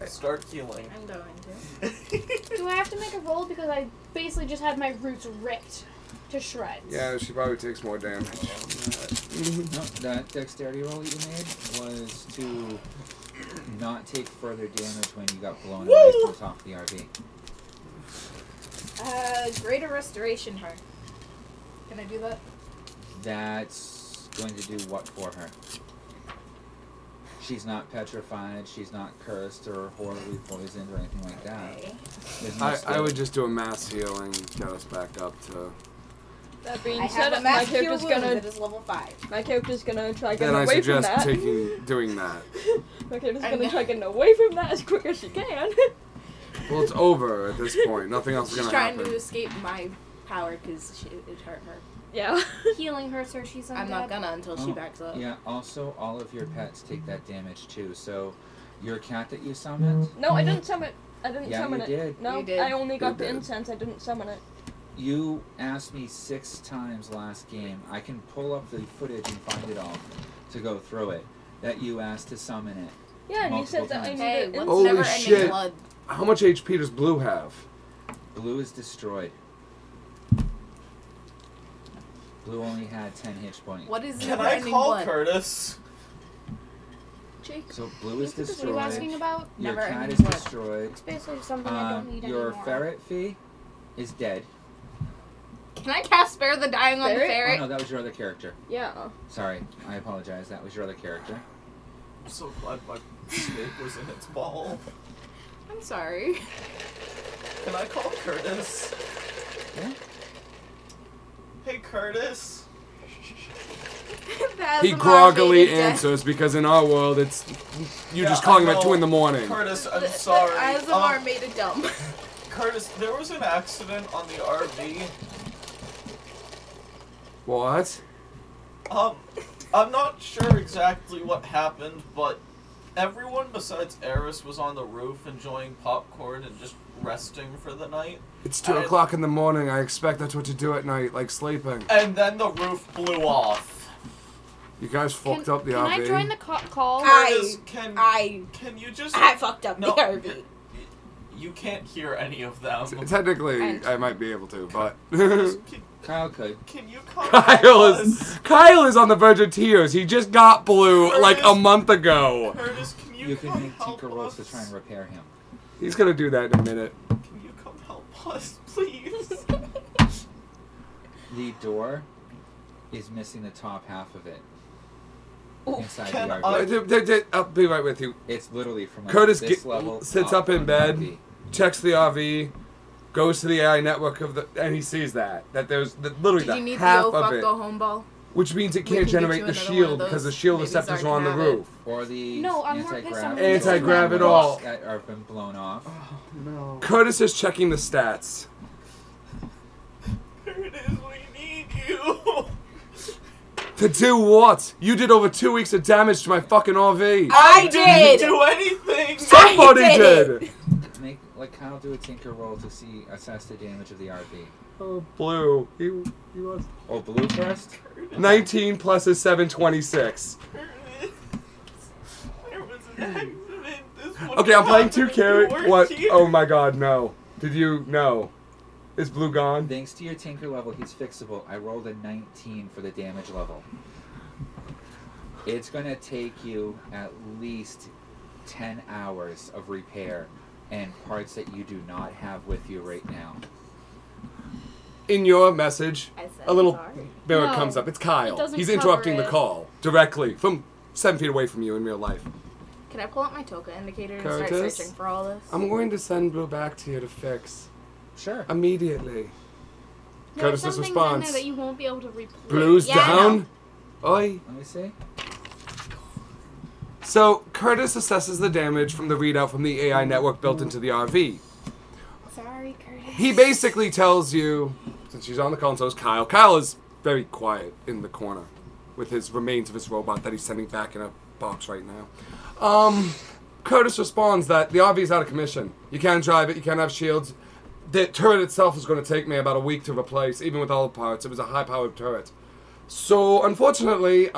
Start healing. I'm going to. Do I have to make a roll because I basically just had my roots ripped to shreds? Yeah, she probably takes more damage. No, that dexterity roll that you made was to not take further damage when you got blown away from the top of the RV. Greater restoration heart. Can I do that? That's going to do what for her? She's not petrified, she's not cursed or horribly poisoned or anything like that. Okay. There's no I skill. would just do a mass healing, get us back up to. That being I said, have a my mass cure character's wounds gonna that is level 5. try Then getting I away from suggest that. doing that. My character's I gonna know. try getting away from that as quick as she can. Well, it's over at this point. Nothing else is She's gonna trying happen. to escape my power because it hurt her. Yeah. Healing her so she's undead. I'm not gonna until she Oh, backs up. Yeah, also all of your pets take that damage too. So your cat that you summoned, No, I didn't summon. I didn't Yeah, summon you it. did. No, You did. I only got You the did. incense. I didn't summon it. you asked me 6 times last game. I can pull up the footage and find it all to go through it. That you asked to summon it. Yeah, and you Multiple said that I times. Hey, needed what's Holy never ending shit. blood? How much HP does Blue have? Blue is destroyed. Blue only had 10 hit points. What is Can never I ending call blood? Curtis? Jake. So blue is What are you destroyed. asking about? Your Never cat ending is blood. destroyed. It's basically something I don't need Your anymore. ferret fee is dead. Can I cast Spare the Dying on the Ferret? Oh ferret? no, that was your other character. Yeah. Sorry, I apologize. That was your other character. I'm so glad my snake was in its ball. I'm sorry. Can I call Curtis? Yeah. Hey Curtis. That He is a groggily motivated death. answers because in our world it's you Yeah, just calling him I at know. 2 in the morning. Curtis, I'm sorry. Azamar made it dumb. Curtis, there was an accident on the RV. What? I'm not sure exactly what happened, but everyone besides Eris was on the roof enjoying popcorn and just resting for the night. It's 2 o'clock in the morning. I expect that's what you do at night, like sleeping. And then the roof blew off. You guys fucked up the Can RV. I join the call? I- Curtis, can you just... I fucked up No. the RV. You can't hear any of them. Technically, I might be able to, but Kyle could. Can you come Kyle is on the verge of tears. He just got blue like a month ago. Curtis, can You can make tinker rolls to try and repair him. He's gonna do that in a minute. Can you come help us, please? The door is missing the top half of it. Inside Can the RV. I'll be right with you. It's literally from like Curtis this level sits up in on bed, the RV. checks the RV, goes to the AI network and he sees that there's literally Did you the need half the of fuck it, go home ball? which means it We can't can get generate you the another one shield of those. because the shield Maybe receptors Zark are on the can have it. roof. Or the No, I'm more pissed off anti-gravity. when Anti-grav it Anti-grav all. that have been blown off. Oh, no. Curtis is checking the stats. Curtis, we need you. To do what? You did over 2 weeks of damage to my fucking RV. I didn't did! do anything. Somebody I did did! Let Kyle do a tinker roll to assess the damage of the RV. Oh, blue. He was. Oh, blue first? 19 plus is 726. Curtis, there was an accident. This one Okay, I'm playing 2 happened characters. before What? here. Oh my god, no. Did you? No. Is blue gone? Thanks to your tinker level, he's fixable. I rolled a 19 for the damage level. It's going to take you at least 10 hours of repair and parts that you do not have with you right now. In your message, I said a little sorry. barrel No, comes up. It's it Kyle. doesn't He's cover interrupting the it. call directly from 7 feet away from you in real life. Can I pull up my Toka indicator and start Curtis? searching for all this? I'm going to send blue back to you to fix. Sure. Immediately. There's Curtis's some things in response. there that you won't be able to replace. Blue's Yeah, I down. Oi. Let me see. So, Curtis assesses the damage from the readout from the AI network built into the RV. Sorry, Curtis. He basically tells you, since she's on the call and so is Kyle, Kyle is very quiet in the corner with his remains of his robot that he's sending back in a box right now. Curtis responds that the RV is out of commission. You can't drive it, you can't have shields. The turret itself is going to take me about a week to replace, even with all the parts. It was a high-powered turret. So, unfortunately,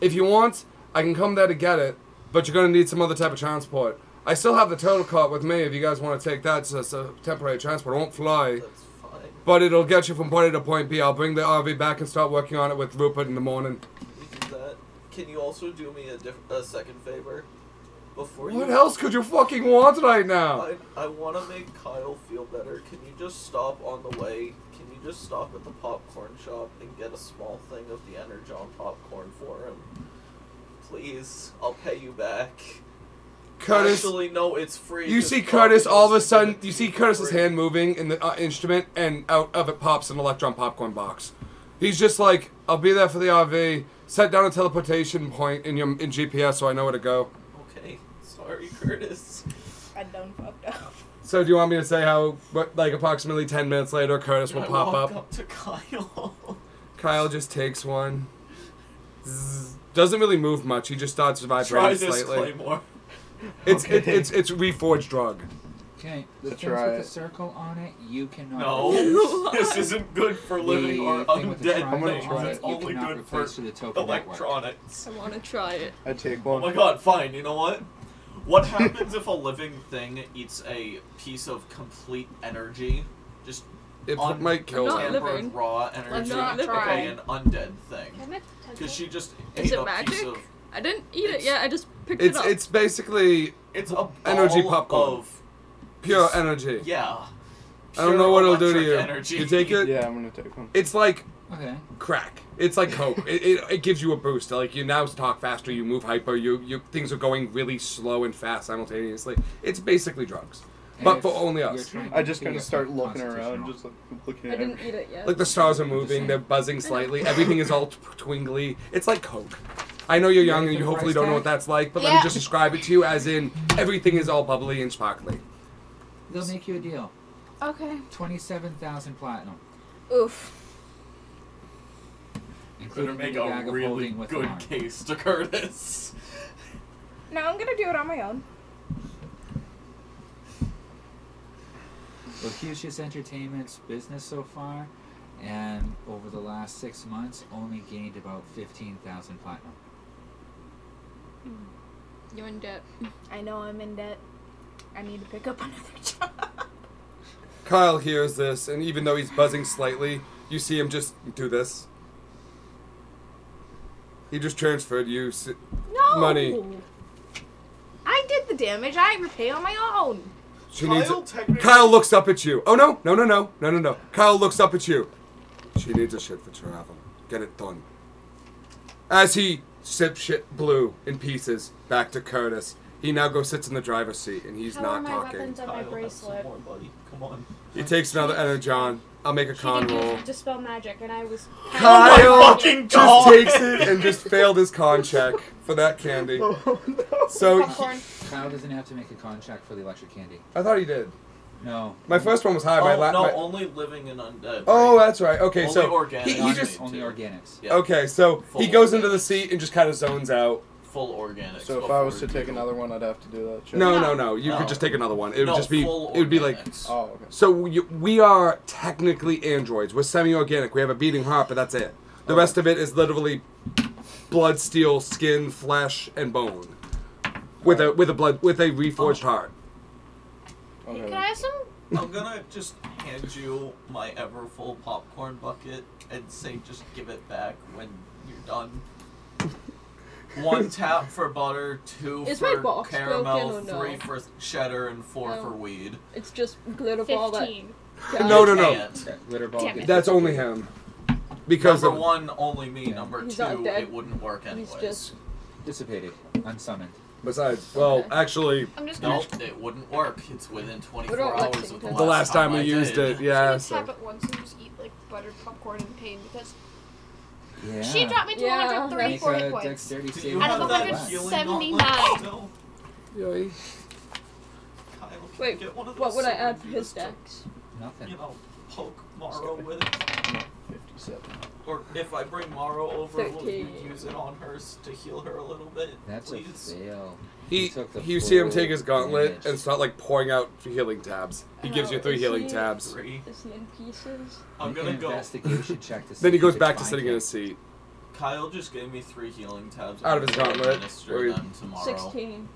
if you want, I can come there to get it, but you're going to need some other type of transport. I still have the turtle cart with me if you guys want to take that. It's just a temporary transport. It won't fly, That's fine. but it'll get you from point A to point B. I'll bring the RV back and start working on it with Rupert in the morning. We do that. Can you also do me a second favor? Before What you... else could you fucking want right now? I want to make Kyle feel better. Can you just stop on the way? Can you just stop at the popcorn shop and get a small thing of the Energon popcorn for him? Please, I'll pay you back. Curtis, Actually, no, it's free. you 'cause see Pop Curtis all of a is gonna sudden, be you see Curtis's free. hand moving in the instrument, and out of it pops an electron popcorn box. He's just like, I'll be there for the RV. Set down a teleportation point in GPS so I know where to go. Okay, sorry, Curtis. I done fucked up. So do you want me to say how, like approximately 10 minutes later, Curtis will I pop walk up? to Kyle. Kyle just takes one. Zzz. Doesn't really move much. He just starts Try vibrating this, slightly. Claymore. It's Okay. it's reforged drug. Okay, the Let's things try with the it. circle on it, you cannot No, this isn't good for living or The thing with the undead triangle gonna things. try on It's it, you only cannot good for replace to the token network. electronics. I want to try it. I take Oh one. my god, fine, you know what? What happens if a living thing eats a piece of complete energy? Just It might kill Not him. living. untampered raw energy? Let's not living. Okay, an undead thing. Can I touch Because it? she just Is ate it a magic? piece of... I didn't eat it It's- yet. I just picked it up. It's basically It's a ball Energy popcorn. of... pure Just- energy. Yeah. I don't know what it'll do to Pure you. energy. You take it? Yeah, I'm gonna take one. It's like Okay. crack. It's like coke. It gives you a boost. Like you now talk faster, you move hyper, you things are going really slow and fast simultaneously. It's basically drugs, And but if for only you're us. trying I just to kind get of start a looking around, constitutional- just like looking I at didn't everything. eat it yet. Like the stars are moving, they're buzzing slightly. Everything is all twingly. It's like coke. I know you're young and you hopefully don't know what that's like, but let me Yeah. just describe it to you as in everything is all bubbly and sparkly. They'll make you a deal. Okay. 27,000 platinum, Oof. Better including make the bag a of really holding with good alarm. case to Curtis. No, I'm gonna do it on my own. Locucius Entertainment's business so far, and over the last 6 months, only gained about 15,000 platinum. You're in debt. I know I'm in debt. I need to pick up another job. Kyle hears this, and even though he's buzzing slightly, you see him just do this. He just transferred you No. money. I did the damage. I repay on my own. She needs Kyle it. technically- Kyle looks up at you. Oh no, no, no, no, no, no, no. Kyle looks up at you. She needs a shit for travel. Get it done. As he sips shit blue in pieces back to Curtis, he now goes sits in the driver's seat and he's How are not my talking. weapons on my Kyle, have some bracelet? more, buddy. Come on. He takes another energon. I'll make a She con did roll. use dispel magic, and I was. Kyle Oh my fucking just God. takes it and just failed his con check for that candy. So Popcorn. Kyle doesn't have to make a con check for the electric candy. I thought he did. No. My first one was high. My no, my- only living and undead. Oh, right? that's right. Okay, Only so organic. he just only organics. Yeah. okay, so Full he goes into organic. the seat and just kind of zones out. Full organic. So if I was to take another one, I'd have to do that. Check. No, No. no, no. You No. could just take another one. It would No, just be. full It would be like. organics. Oh, okay. So we are technically androids. We're semi-organic. We have a beating heart, but that's it. The rest of it is literally blood, steel, skin, flesh, and bone, with a reforged heart. Hey, Okay. can I have some? I'm gonna just hand you my ever full popcorn bucket and say just give it back when you're done. 1 tap for butter, 2 Is my for box caramel, broken or no? 3 for cheddar, and 4 No. for weed. It's just glitter ball that. 15. No, no, no. Can't. That glitter ball. Damn gets it. That's only him. Because Number of 1, only me. Yeah. Number He's 2, not dead. it wouldn't work anyways. He's just. dissipated, unsummoned. besides, well, Okay. actually, I'm just gonna. Nope, it wouldn't work. It's within 24 We don't like hours of the Lexington. last, the last time we I used did. it, yeah. Just tap So it once and just eat like buttered popcorn in pain because Yeah. she dropped me to Yeah, 134 Make hit a points. dexterity Do save. you Out have of that 179. healing gauntlet still? Yay. Kyle, can Wait, you get one of what those would I sword add for his used to, dex? Nothing. You know, poke Morrow with it. 57. Or if I bring Morrow over, will you 13. use it on her to heal her a little bit, That's please? a fail. He took the you see him full take his gauntlet damage. and start like pouring out healing tabs. He gives you 3 Is healing he- tabs. 3. Is he in pieces? I'm Make gonna an go. investigation check to see Then he if you goes can back to find sitting in him. his seat. Kyle just gave me 3 healing tabs. Out of I'm his gonna gauntlet, administer where he- them tomorrow. 16.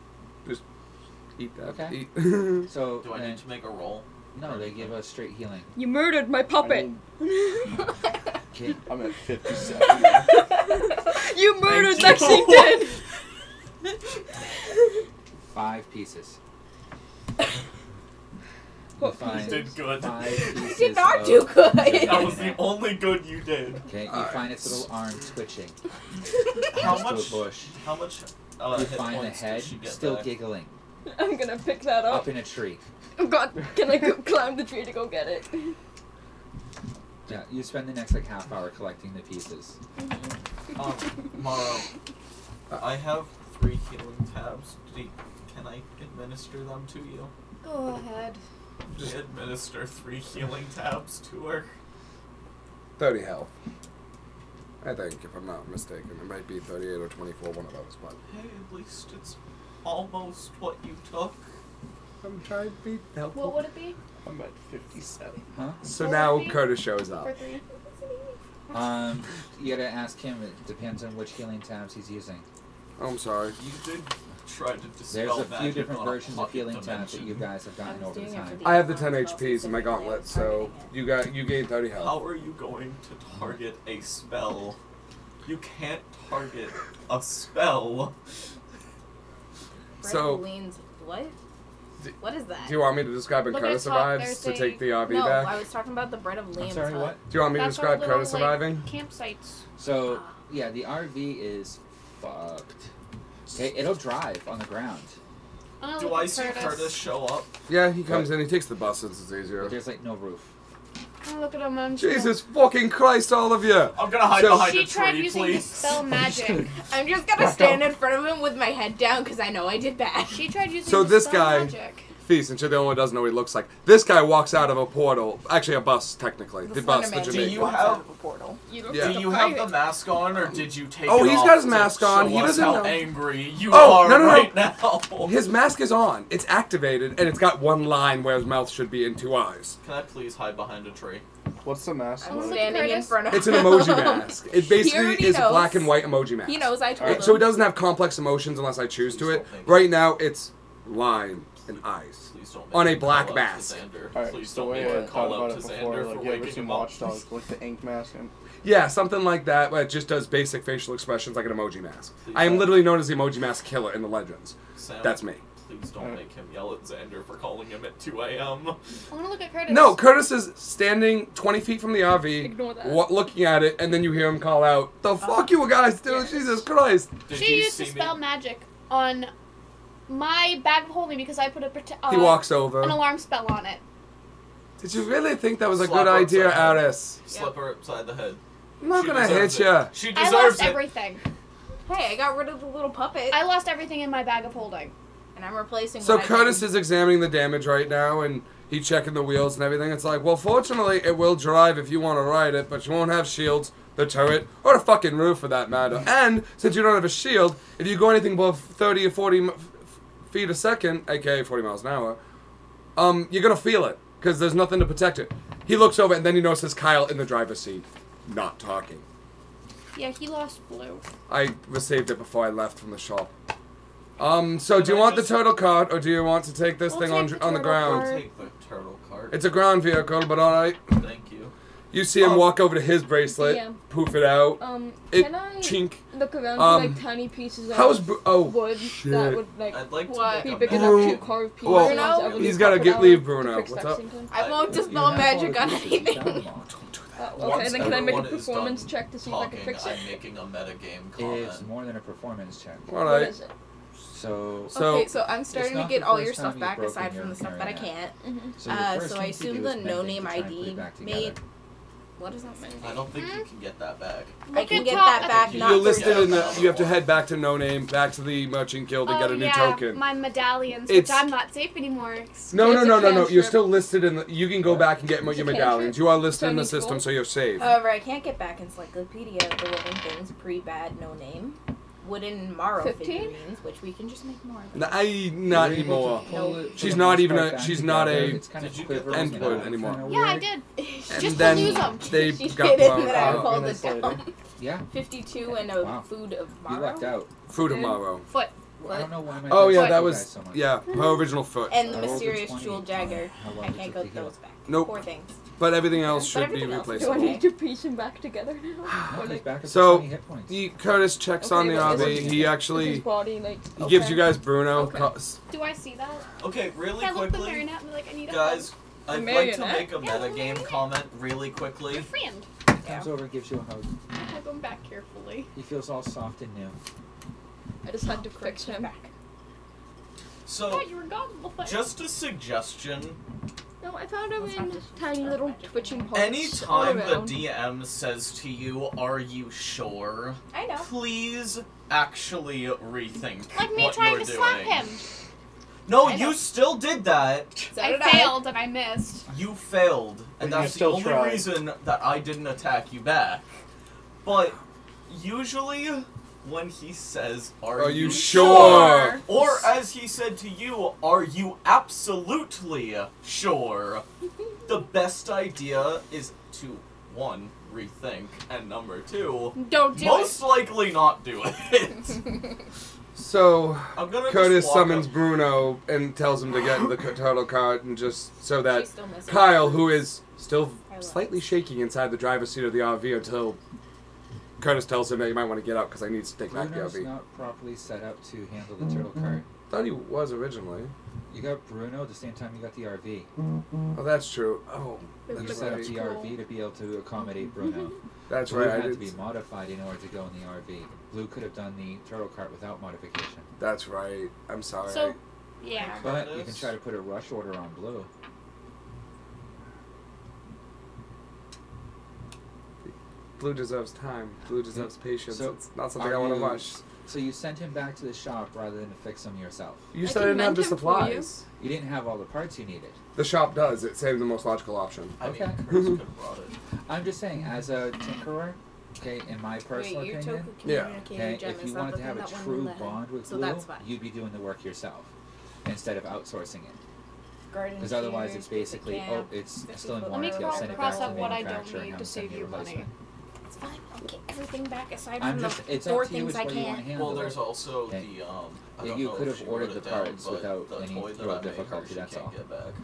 Eat that. Okay. Eat. So Do I need to make a roll? no, they give us straight healing. You murdered my puppet! Okay. I'm at 57. You murdered Thank you. Lexington! 5 pieces. What You find pieces? Did good. 5 pieces. Did not of- do good. That was the only good you did. Okay, you Alright. find its little arm twitching. How next to much? a bush. How much? You Hit find the points head did she get still back? giggling I'm gonna pick that up up. in a tree. Oh god, can I go climb the tree to go get it? Yeah, you spend the next like half hour collecting the pieces. Morrow, I have 3 healing tabs. Can I administer them to you? Go ahead. Just administer 3 healing tabs to her. 30 health. I think, if I'm not mistaken. It might be 38 or 24, one of those, but Hey, at least it's almost what you took. I'm trying to be helpful. What would it be? I'm at 57. Huh? So What now would it be? Curtis shows For up. 3. You gotta ask him. It depends on which healing tabs he's using. Oh, I'm sorry. You did try to dispel There's a few magic different on a versions of pocket healing tabs that dimension. you guys have gotten over the time. I have the 10 HPs in my gauntlet, so you gain 30 health. How are you going to target a spell? You can't target a spell. So- What? What is that? Do you want me to describe when Look at Curtis the top, arrives there's to a- take the RV No, back? I was talking about the bread of I'm Liam's sorry, hut. what? Do you want me to That's our describe little, Curtis like, arriving? Campsites. So yeah, the RV is fucked. Okay, it'll drive on the ground. Oh, Do look I at see Curtis show up? Yeah, he comes in, he takes the bus since it's easier. But there's like no roof. Oh, look at him. I'm Jesus fucking Christ, all of you! I'm gonna hide So- behind She a tried tree, using please. dispel magic. I'm just gonna stand in front of him with my head down because I know I did bad. She tried using So this dispel guy- magic. Feast, and you're the only one who doesn't know what he looks like. This guy walks out of a portal. Actually, a bus, technically. The bus, the Slender Man Jamaican. Do you walks have- out of a portal. You look Yeah. like Do a you have the pirate. mask on, or did you take Oh, it he's off got his to mask on. show He us doesn't how know. angry you Oh, are no, no, no. right now. His mask is on. It's activated, and it's got one line where his mouth should be and 2 eyes. Can I please hide behind a tree? What's the mask? I'm Look at like? standing in Curtis. front of It's an him. emoji mask. It basically already is a knows. black and white emoji mask. He knows I told Alright, him. so he doesn't have complex emotions unless I choose to it. Right now, it's line, and eyes. Please don't On a make me black call out to mask. Xander. Alright, Please the don't way make I me thought call about out it to before, Xander like, for you ever waking seen him up. Watch Dogs, like the ink mask? And Yeah, something like that, but it just does basic facial expressions like an emoji mask. Please I am don't. literally known as the emoji mask killer in the legends. Sam, That's me. Please don't make him yell at Xander for calling him at 2 a.m. I want to look at Curtis. No, Curtis is standing 20 feet from the RV, Ignore that. looking at it, and then you hear him call out, "The fuck you guys do, Yes. Jesus Christ!" Did She you used to see spell me? magic on my bag of holding because I put He walks an over. alarm spell on it. Did you really think that was a Slap good her idea, upside the head. Alice? Slip her upside the head. I'm not She gonna hit deserves you. it. She I deserves lost it. everything. Hey, I got rid of the little puppet, I lost everything in my bag of holding. and I'm replacing. So what I Curtis did. is examining the damage right now, and he's checking the wheels and everything. It's like, well, fortunately, it will drive if you want to ride it, but you won't have shields, the turret, or the fucking roof for that matter. And since you don't have a shield, if you go anything above 30 or 40 feet a second, aka 40 miles an hour, you're gonna feel it because there's nothing to protect it. He looks over and then he notices Kyle in the driver's seat, not talking. Yeah, he lost blue. I saved it before I left from the shop. So do you want the turtle cart or do you want to take this We'll thing take on the the turtle ground? cart. Take the turtle cart. It's a ground vehicle, but alright. Thank you. You see him walk over to his bracelet, Yeah. poof it out. Can It I chink. look around Um, for like tiny pieces of How's oh wood shit. that would like I'd like to What? make be a big meta enough to game. carve pieces? Well, and ever he's use gotta copper get down leave, to Bruno. fix What's that up? sometimes? I won't You dispel have magic all on the pieces anything. down them all. Okay, Once then can I make a everyone is performance done check to see if I can talking, fix it? I'm making a metagame comment. It's more than a performance check. What Alright. is it? So, Okay, so I'm starting to not get the all first your time stuff you've back broken aside your from the stuff that I marionette. can't. so, your first So I thing to assume do the is bend it no-name to try and put ID it back made. together. What does that mean? I don't think you can get that back. I Look can at get top that at back, the not You for listed in the. yourself. You have to head back to No Name, back to the Merchant Guild, and get a new token. my medallions, It's- which I'm not safe anymore. No. It's a You're cantrip. still listed in the. You can go back and get your It's a medallions. cantrip. You are listed in the Chinese system, gold. so you're safe. However, I can't get back Encyclopedia of the Living Things pre-bad no name. Wooden Morrow 15? figurines, which we can just make more of. Not You're able to anymore. pull it for She's the not most even part a- back she's not together. a It's kind of Did you get quivering endpoint and anymore. kinda Yeah, I weird. did. And Just then to lose them. they She got did it, blown and then I out. called it minutes later. down. Yeah, 52 and a Wow. food of you Morrow. lucked out. Food tomorrow. Foot. I don't know why my Oh dice yeah, like that you was guys so much. yeah her original foot. And the I rolled a mysterious 20. jewel dagger. How long I does can't it go take to heal? those back. Nope. 4 things. But everything else But should be everything else is Do I replaceable. need to piece them back together now? No, Or he's like back up to So, 20 hit points. Curtis checks on the Okay, but RV. is He is his actually body like? he gives okay. you guys Bruno. Okay. Do I see that? Okay, really Can I look at the quickly, marionette and be like, I need a guys, A I'd like to marionette? make a Yeah, metagame marionette. comment really hug. quickly. Your friend. Comes over and gives you a hug. Hug him back carefully. He feels all soft and new. I just had to fix him. Back. I So, thought you were gone the whole thing. just a suggestion. No, I found him Let's not in just tiny start little magic twitching anymore. parts. Anytime all the around. DM says to you, "Are you sure?" I know. Please actually rethink Like me what trying you're to slap doing. him. No, I know. you still did that. So I did failed and I missed. You failed, and But you that's the still only tried. reason that I didn't attack you back. But usually, when he says, Are you sure?" sure? Or as he said to you, "Are you absolutely sure?" The best idea is to, 1, rethink, and number 2, Don't do most likely not do it. So I'm gonna Curtis just walk summons up. Bruno and tells him to get in the turtle cart, and just so that She's still missing. Kyle, who is still I love slightly shaking inside the driver's seat of the RV until Curtis tells him that you might want to get out because I need to take back the Bruno's RV. not properly set up to handle the turtle cart. Thought he was originally. You got Bruno at the same time you got the RV. Oh, that's true. Oh, You that's set up right. the RV to be able to accommodate Bruno. That's Blue right. I had to did. be modified in order to go in the RV. Blue could have done the turtle cart without modification. That's right. I'm sorry. So, yeah. But you can try to put a rush order on Blue. Blue deserves time. Blue deserves patience. So, it's not something are I want to you- rush. So you sent him back to the shop rather than to fix them yourself. You I said I can didn't have the mend him for you. supplies. You didn't have all the parts you needed. The shop does. It saved the most logical option. I mean, Okay. Curtis could have brought it. I'm just saying, as a tinkerer, okay, in my personal Wait, your opinion, token Yeah. communicator okay, gem if is you that wanted the to have thing a that won true the- bond with so Blue, that's fine. you'd be doing the work yourself instead of outsourcing it. Garden Because otherwise, shears, it's basically, camp. it's This still in is Let me warranty. I'll send it back cross to up the what I don't manufacturer need and to I'll send save you a you money. replacement. It's fine. I'll get everything back aside I'm from just, the it's 4 up to you things which I way you want to can't. handle Well, there's it. also Okay. the I don't You know could if have she ordered wrote the it down, parts but without the any toy that real I made her, difficulty, she that's can't all. get back.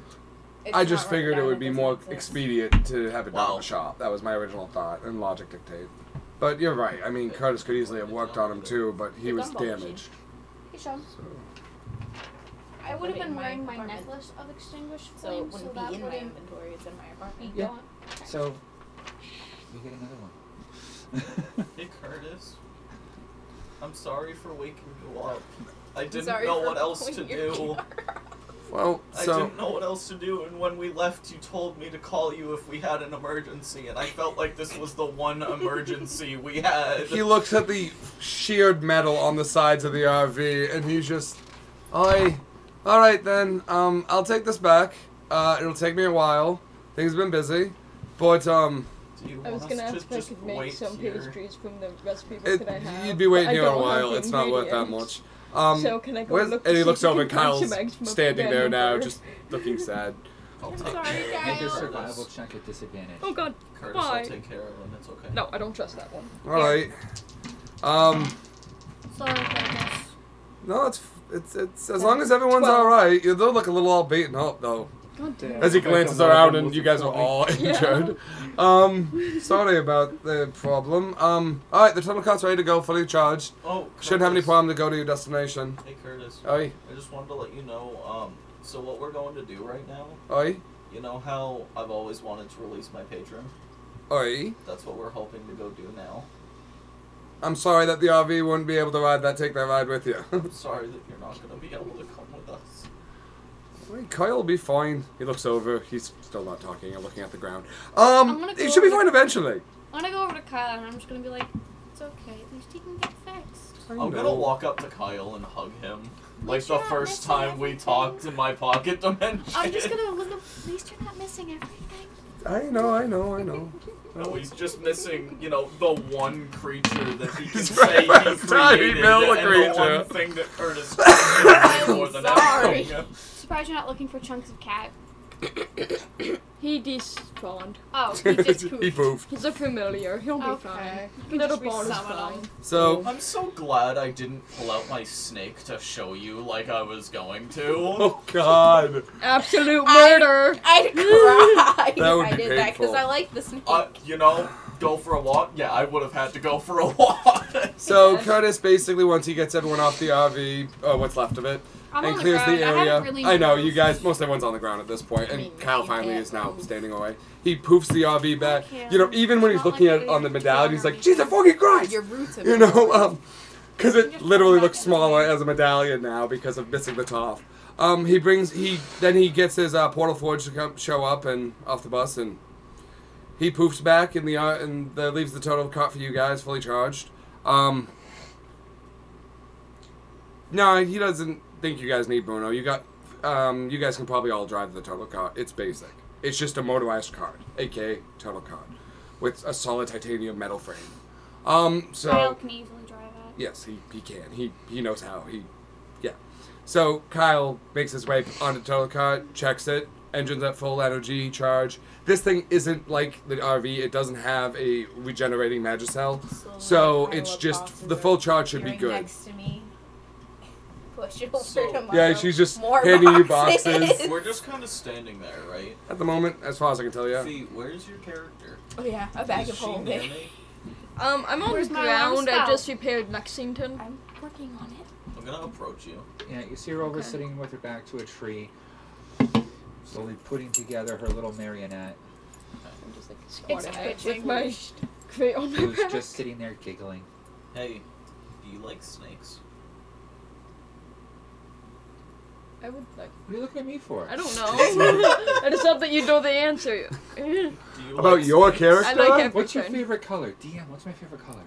It's I just not figured written it down, would be doesn't more exist. expedient to have it done Wow. in the shop. That was my original thought, and logic dictate. But you're right. I mean, Curtis could easily have worked on him too, but he The was gumball machine. damaged. Hey, Sean. So. I would have Put it in been my wearing my apartment. necklace of extinguished So it flames, wouldn't so that be in my wouldn't inventory. It's in my be apartment. Yeah. gone. Okay. So, you get another one. Hey, Curtis. I'm sorry for waking you up. I I'm didn't sorry know for what else to pulling your do. car. Well, I so didn't know what else to do, and when we left, you told me to call you if we had an emergency, and I felt like this was the one emergency we had. he looks at the sheared metal on the sides of the RV, and he's just, all right then. I'll take this back. It'll take me a while. Things have been busy, but Do you I was want gonna us ask to if I just could make wait some here? pastries from the recipe book that I have. you'd be waiting but I here a don't have while. the It's not worth that ingredients. much. So can I go where's- look? and he see looks if I over, and can punch Kyle's some eggs from a standing there now, first? just looking sad. I'll I'm take sorry, care of Make a Kyle. Curtis. survival check at disadvantage. Oh God. Curtis, Bye. I'll take care of him. It's okay. No, I don't trust that one. All right. Sorry, Curtis. No, it's as long as everyone's 12. all right. You do look a little all beaten up though. God damn. Yeah. As he Okay, glances so one of around them and was you guys are a all Yeah. injured. Sorry about the problem. Alright, the tunnel cart's ready to go, fully charged. Oh, Shouldn't have any Curtis. problem to go to your destination. Hey, Curtis. Oi, I just wanted to let you know, so what we're going to do right now, oi, you know how I've always wanted to release my patron? oi. That's what we're hoping to go do now. I'm sorry that the RV wouldn't be able to take that ride with you. I'm sorry that you're not going to be able to come with us. Wait, Kyle will be fine. He looks over. He's still not talking and looking at the ground. gonna He go should be over fine to- eventually. I'm gonna go over to Kyle and I'm just gonna be like, it's okay, at least he can get fixed. I I'm know. gonna walk up to Kyle and hug him. Like least the you're not first missing time we everything. talked in my pocket dimension. I'm just gonna look up, at least you're not missing everything. I know. No, he's just missing, you know, the one creature that he can It's say he first time he created, built a and the creature. one thing that Curtis created more than sorry. everything. Surprised you're not looking for chunks of cat. He despawned. Oh, he just he pooped. poofed. He's a familiar. He'll be Okay. fine. You can Little just ball is resummon fine. him. So, I'm so glad I didn't pull out my snake to show you like I was going to. oh God. Absolute murder. I'd cry That would if I be did that because painful. I like the snake. You know, go for a walk? Yeah, I would have had to go for a walk. So Yeah. Curtis basically, once he gets everyone off the RV, what's left of it, I'm and on the clears ground. the I area. haven't really I know moved. you guys. Most everyone's on the ground at this point, I and mean, Kyle you finally can't is now move. standing away. He poofs the RV back. Okay. You know, even when he's Not looking like at it on the we're medallion, he's like, cornering "Jesus fucking Christ!" Your roots have You been know, born. because You it just literally put it looks back smaller anyway. as a medallion now because of missing the top. He gets his portal forge to come show up and off the bus, and he poofs back and leaves the total cart for you guys fully charged. No, he doesn't think you guys need Bruno. You guys can probably all drive the total cart. It's basic. It's just a motorized cart, aka total cart, with a solid titanium metal frame. So Kyle can easily drive it. yes, he can. He knows how. So Kyle makes his way onto the total cart, checks it, engine's at full energy charge. This thing isn't like the RV. It doesn't have a regenerating Magicell. So Kyle it's just crosses the it. full charge should be You're good. Next to me. Push over So- to my Yeah, she's just more handing you boxes. boxes. We're just kind of standing there, right? At the moment, as far as I can tell you. See, where's your character? Oh yeah, a bag Is of she home. near me? I'm on Where's the my alarm ground. I spell? just repaired Lexington. I'm working on it. I'm gonna approach you. Yeah, you see her over Okay. sitting with her back to a tree, slowly putting together her little marionette, I'm just like squatting It's with my pitching. crate on my who's back. just sitting there giggling. Hey, do you like snakes? I would like. What are you looking at me for? I don't know. I just thought that you know the answer. Do you About like your snakes? character? I like everything. What's your favorite color? DM, what's my favorite color?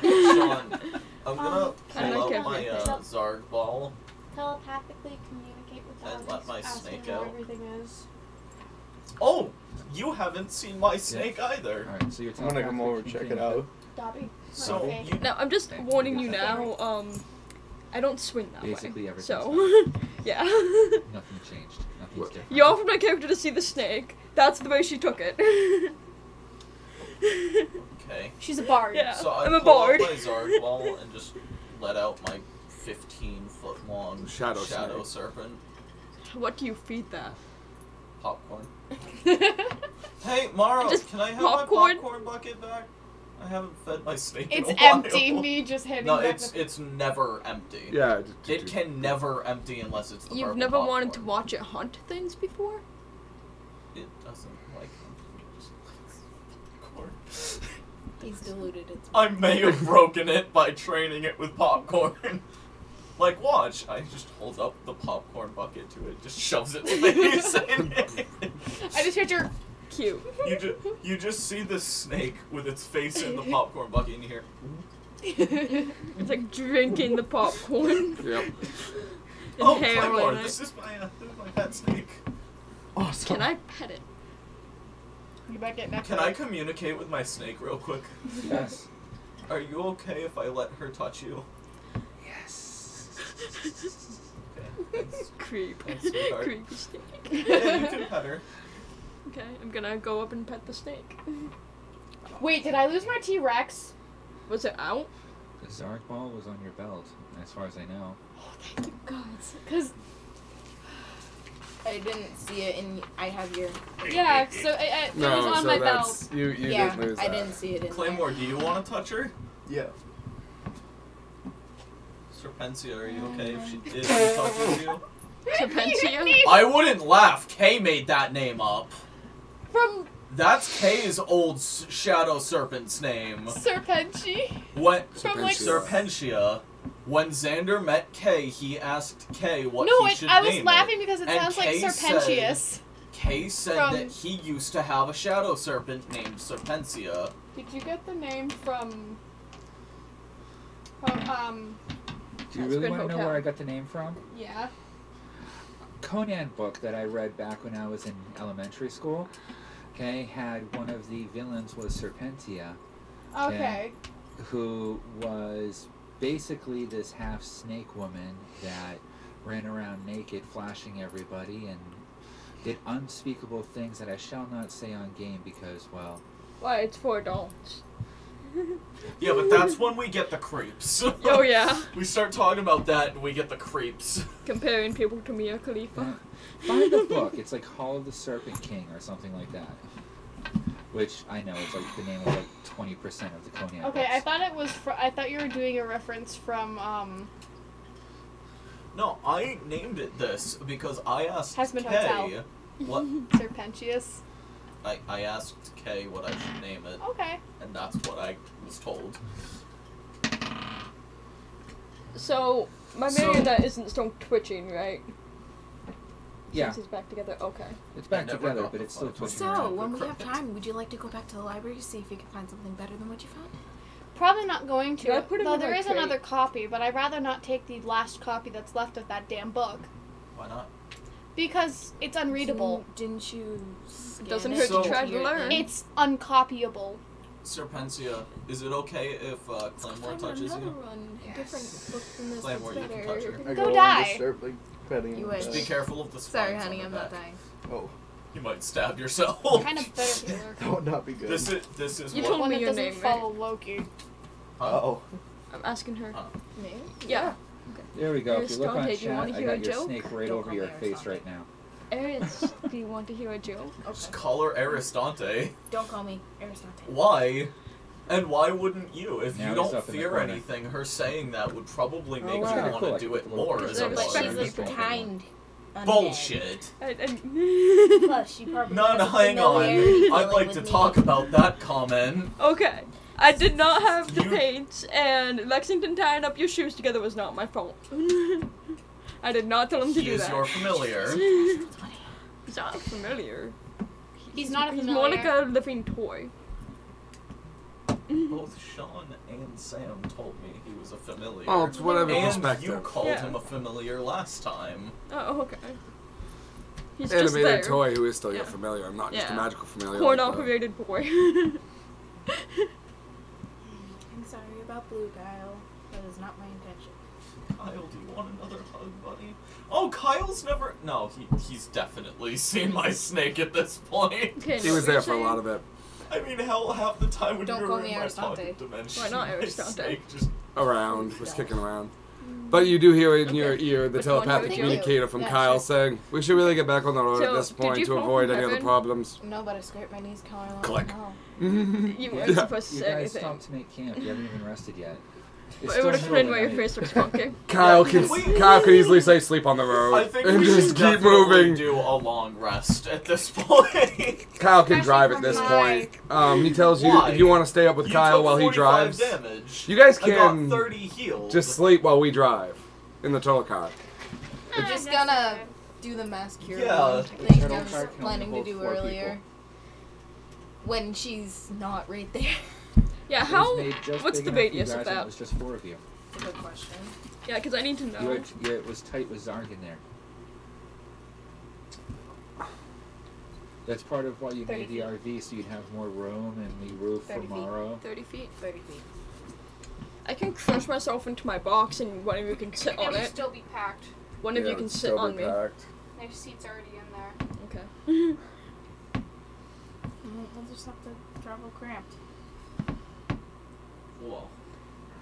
Sean, I'm gonna I pull like out my everything. Zarg ball. Telepathically communicate with And let my asking snake where out. everything is. Oh, you haven't seen my snake either. Alright, so you're I'm gonna come over and check it out. Dobby. So Okay. you No, I'm just warning you now. I don't swing that Basically way. everything's So, yeah. Nothing changed. Nothing's different. You offered my character to see the snake. That's the way she took it. Okay. She's a bard. Yeah. So I I'm a pull bard. out my Zargwall and just let out my 15-foot long Shadow serpent. What do you feed that? Popcorn. Hey, Mara, Just can I have popcorn? my popcorn bucket back? I haven't fed my snake It's in a while. empty. Me just handing No, back it's never empty. Yeah. It can never empty unless it's the You've purple never wanted to popcorn. watch it hunt things before? It doesn't like popcorn. He's diluted its. I may have broken it by training it with popcorn. Like, watch. I just hold up the popcorn bucket to it, just shoves its face in it. I just picture. Cute. You just see this snake with its face in the popcorn bucket, and you hear. It's like drinking the popcorn. Yep. Oh, Inhaling Claymore, it. this is my pet snake. Awesome. Can I pet it? You might get next. Can I communicate with my snake real quick? Yes. Are you okay if I let her touch you? Yes. Okay. Thanks. Creep. Thanks, sweetheart. Creepy snake. Yeah, you can pet her. Okay, I'm gonna go up and pet the snake. Wait, did I lose my T-Rex? Was it out? The Zarg ball was on your belt, as far as I know. Thank you, God. Because, I didn't see it, and I have your. yeah, so it was on so my that's, belt. You Yeah, did lose I that. didn't see it in Claymore, do you want to touch her? Yeah. Serpentia, are you okay if she touches you? Serpentia? I wouldn't laugh. Kay made that name up. From That's Kay's old shadow serpent's name. Serpentia. When From like. Serpentia. When Xander met Kay, he asked Kay what No, he should I was name laughing it. because it And sounds like Kay Serpentius. Kay said From- that he used to have a shadow serpent named Serpentia. Did you get the name from Do you really Spin want to know Hotel. where I got the name from? yeah. Conan book that I read back when I was in elementary school. Okay, had one of the villains was Serpentia, Okay. who was basically this half snake woman that ran around naked, flashing everybody, and did unspeakable things that I shall not say on game because, well, Why, it's for adults. Yeah, but that's when we get the creeps. Oh yeah. We start talking about that and we get the creeps. Comparing people to Mia Khalifa. find the book. It's like Hall of the Serpent King or something like that. Which I know is like the name of like 20% of the Conan Okay, books. I thought it was. I thought you were doing a reference from No, I named it this because I asked Husband Kay Hotel. what Serpentius. I asked Kay what I should name it, Okay. and that's what I was told. So, my So- marionette isn't still twitching, right? Yeah, Since it's back together. Okay. it's back I never together, got but the it's still fuck. twitching So, around. when we have Correct. time, would you like to go back to the library to see if you can find something better than what you found? Probably not going Did I to. put it Though in there my is crate? another copy, but I'd rather not take the last copy that's left of that damn book Why not? because it's unreadable. Didn't you scan Doesn't it hurt to into try to your learn. thing? It's uncopyable. Serpentia, is it okay if Claymore Find touches another you? one, Yes. different book than this. Claymore, that's you can better. touch her. I Go go die. on, just start like petting. You her. wish. Just be careful of the Sorry, spines honey, on I'm her not back. dying. Oh, You might stab yourself. Kind of better healer. that would not be good. This is You what. told One me that your doesn't name, follow Loki. Oh. I'm asking her. Me? Yeah. There we go. If you look on Aristante, do you chat, wanna I hear a got your joke? snake right Don't over call your me face Aristante. right now. Aries, do you want to hear a joke? Just call her Aristante. Don't call me Aristante. Why? And why wouldn't you? If Now you he's don't up in the fear corner. anything, her saying that would probably make wow. you Kinda want cool, to like do with it the little more as a picture. But bard. she's a Bard. kind undead. Bullshit. Plus, she probably No, has no, a hang on. familiarity I'd feeling like with to me. talk about that comment. Okay. I did not have the You- paint, and Lexington tying up your shoes together was not my fault. I did not tell him to He do is that. your familiar. He's not familiar. He's not a He's familiar. more like a living toy. Both Sean and Sam told me he was a familiar. Well, it's whatever and perspective. you called Yeah. him a familiar last time. Oh, okay. He's just Animated there. toy who is still your Yeah. familiar. I'm not just a Yeah. magical familiar. Corn like the- operated boy. I'm sorry about Blue Kyle. That is not my intention. Kyle, do you want another hug, buddy? Oh, Kyle's never. No, he's definitely seen my snake at this point. Okay, He no, was what there you're for a saying? lot of it. I mean, hell, half the time when Don't you call were me in my Aristante. pocket dimension, Why not my Aristante? snake just Around, was kicking around. But you do hear in your ear the Which one telepathic would you? communicator from Yeah, Kyle sure. saying, "We should really get back on the road So, at this did point you to fall avoid from any other heaven? problems." No, but I scraped my knees, Kyle. Click. No. You weren't Yeah. supposed to You say guys anything. stopped to make camp. You haven't even rested yet. It's But it would still explain middle why of your the face looks funky. Kyle We- can easily say sleep on the road I think and we just should keep definitely moving. do a long rest at this point. Kyle can Especially drive at for this my- point. He tells you Why? if you want to stay up with You Kyle took while he 45 drives, damage. you guys I got can 30 healed. just sleep while we drive in the total car. We're just gonna do the mass cure Yeah. thing Turtle I was card can planning to hold do 4 earlier. people. When she's not right there. Yeah, It was how? made just What's big the enough for you radius of guys and that? It was just 4 of you. That's a good question. Yeah, because I need to know. It was tight with Zarg in there. That's part of why you 30 made the RV, so you'd have more room and the roof 30 for feet. Morrow. 30 feet. 30 feet. I can crush myself into my box and one of you can sit It on would it. still be packed. One of you can sit on me. There's seats already in there. Okay. We'll just have to travel cramped. Whoa.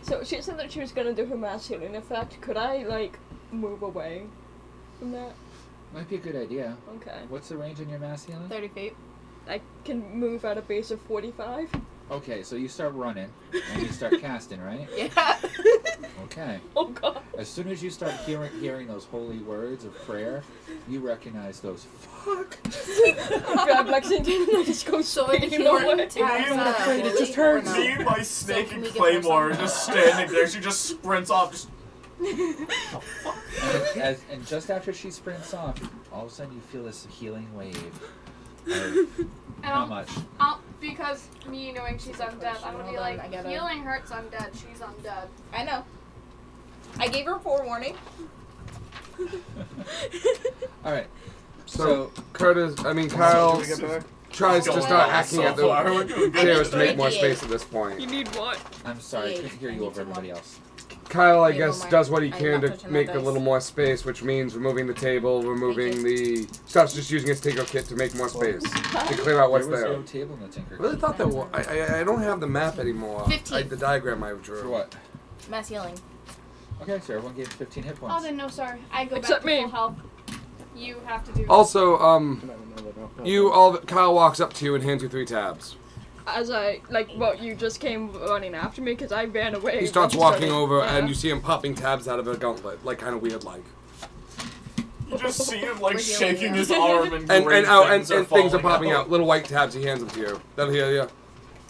So she said that she was gonna do her mass healing effect. Could I like move away from that? Might be a good idea. Okay. What's the range on your mass healing? 30 feet. I can move at a base of 45. Okay, so you start running and you start casting, right? Yeah. Okay. Oh god. As soon as you start hearing those holy words of prayer, you recognize those fuck. I grab Lexington and I just go So we swinging heal away. it just hurts. No. See my snake can and we give her Claymore some- just standing there. She just sprints off. Just And just after she sprints off, all of a sudden you feel this healing wave. Of how much? Because me knowing she's undead, I'm gonna be Hold on, like, I gotta- healing hurts undead, she's undead. I know. I gave her forewarning. Alright. So Kyle tries to start hacking at the chairs to make more space at this point. You need what? I'm sorry, I Yeah, couldn't hear I you need over some everybody more. else. Kyle, I Yeah, guess, don't does mind. what he I'm can not to touching make that a dice. little more space, which means removing the table, removing the... Starts just using his Tinker Kit to make more space, to clear out what's there was there. no table in the Tinker. I really thought there was... I don't have the map anymore. 15. The diagram I drew. For what? Mass healing. Okay, so everyone gave 15 hit Oh, points. then no, sorry. I go Except back to me. full health. You have to do Also, Kyle walks up to you and hands you 3 tabs. As I, like, what, you just came running after me because I ran away. He starts once walking started- over, yeah. and you see him popping tabs out of a gauntlet, like kind of weird, like. you just see him like We're healing shaking you. his arm and And green things are falling popping out. Little white tabs. He hands them to you. That'll heal you.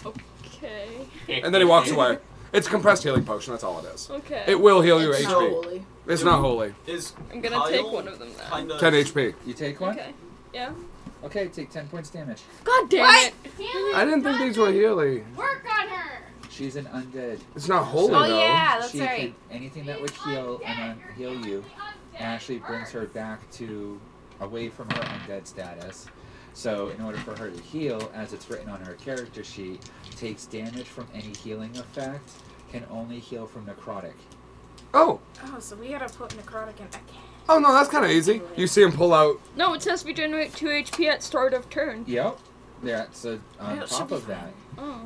Okay. And then he walks away. It's a compressed healing potion. That's all it is. Okay. It will heal your It's HP. not holy. It's not holy. Is I'm gonna Kyle take one of them then. Kinda 10 HP. You take one? Okay. Yeah. Okay, take 10 points damage. God damn What? it! Healing I didn't think these were healing. Work on her! She's an undead. It's not holy Oh though. yeah, that's She right. can, anything that would heal heal you actually brings her back to away from her undead status. So in order for her to heal, as it's written on her character sheet, takes damage from any healing effect, can only heal from necrotic. Oh. Oh, so we gotta put necrotic in again. Oh no, that's kind of easy. You see him pull out. No, it says we generate 2 HP at start of turn. Yep. That's on It should top be of that. Oh.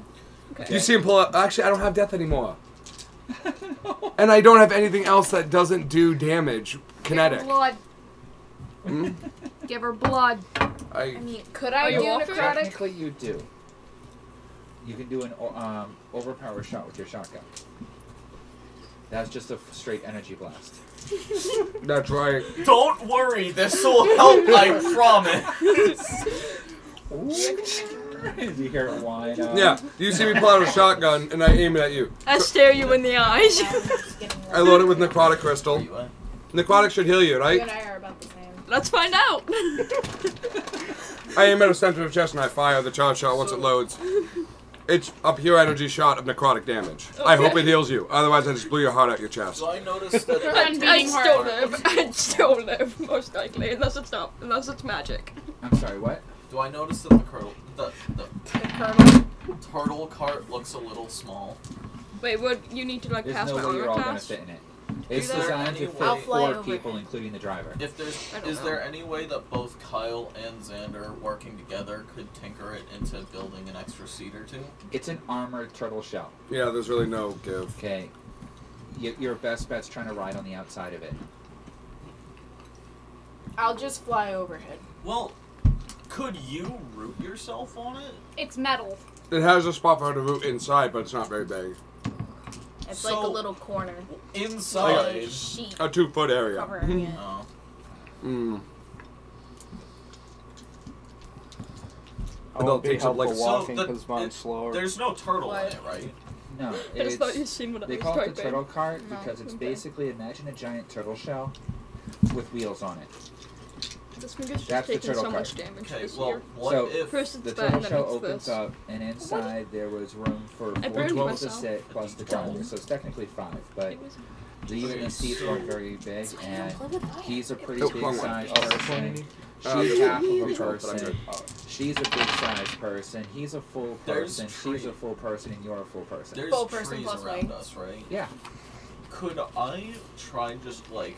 You see him pull out. Actually, I don't have death anymore. And I don't have anything else that doesn't do damage. Kinetic. Give her blood. Hmm? Give her blood. I I mean, could I you do off it? necrotic? Technically, you do. You can do an overpower shot with your shotgun. That's just a straight energy blast. That's right. Don't worry, this will help, I promise. You hear it whine. Yeah. You see me pull out a shotgun and I aim it at you. I stare you in the eyes. I load it with necrotic crystal. You, Necrotic should heal you, You right? and I are about the same. Let's find out. I aim at a center of chest and I fire the charge shot once it loads. It's a pure energy shot of necrotic damage. I hope it heals you. Otherwise, I just blew your heart out your chest. So I noticed that I'd still live. I'd still live, most likely, unless it's magic. I'm sorry, what? Do I notice that the The kernel. turtle cart looks a little small? Wait, what? You need to like There's pass no my way you're armor all gonna class? fit in it. It's there designed any to way- I'll fit fly 4 over. people, including the driver. If there's, I don't is know. there any way that both Kyle and Xander working together could tinker it into building an extra seat or two? It's an armored turtle shell. Yeah, there's really no give. Okay. Your best bet's trying to ride on the outside of it. I'll just fly overhead. Well, could you root yourself on it? It's metal. It has a spot for her to root inside, but it's not very big. It's So- like a little corner. Inside. A sheet A 2-foot area. covering it. Oh. Mm. I won't be takes up, helpful like, walking So because mine's slower. There's no turtle What? in it, right? No, I just thought you it's, seen what I they was call it the typing. turtle cart No. because it's Okay. basically, imagine a giant turtle shell with wheels on it. This finger's just That's the taking turtle so cart. much damage Okay, this well, year. what So- if... First it's The that, turtle and then shell it's opens this. up, and inside there was room for I 4 burned people to myself. sit plus the driver, so it's technically 5. But It was- these Okay, and the seats so- weren't very big, and he's a pretty Oh, big wrong one. sized person. just She's half of a control, but I'm person. good. She's a big sized person. He's a full There's person. She's a full person, and you're a full person. There's Full person trees plus around wings. us, right? Yeah. Could I try just, like,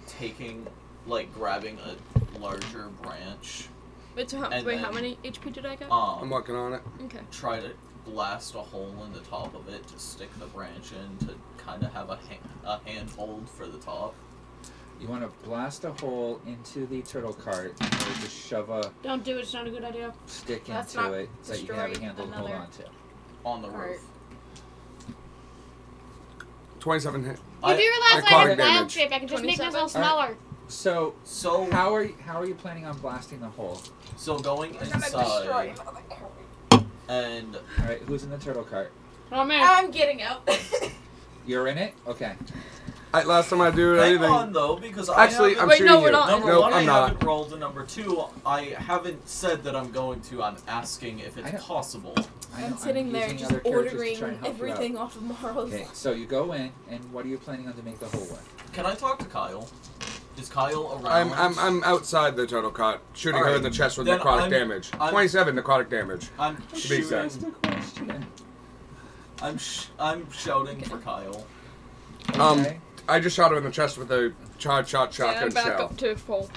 taking, like, grabbing a larger branch, Wait, so how, And wait, how then- many HP did I get? I'm working on it. Okay. try to blast a hole in the top of it to stick the branch in to kind of have a handhold for the top? You want to blast a hole into the turtle cart, or just shove a Don't do it. It's not a good idea. stick Let's into not it so you can have a destroy handle to hold another- on to. On the Cart. roof. 27 hit. You do realize I necrotic have wild damage. shape. I can just make 27? myself smaller. So So, how are you planning on blasting the hole? so going We're gonna destroy inside, another cart. and All right, who's in the turtle cart? Oh man. I'm getting out. You're in it. Okay. Last time I do hang anything. on though, because Actually, I I'm haven't, Wait, shooting no, you. we're not. number Nope, one, I'm I not. haven't rolled, and number two, I haven't said that I'm going to. I'm asking if I it's know. possible. I'm sitting there using just other characters to ordering try and help you out. everything off of Marl's. Okay, so you go in, and what are you planning on to make the hole with? Can I talk to Kyle? Is Kyle around? I'm outside the turtle cart, shooting her in the chest with Then necrotic damage. I'm- 27 necrotic damage. I'm To be shooting. exact. I'm shouting for Kyle. Okay. I just shot her in the chest with a charge shot Yeah, I'm shotgun back shell. up to full.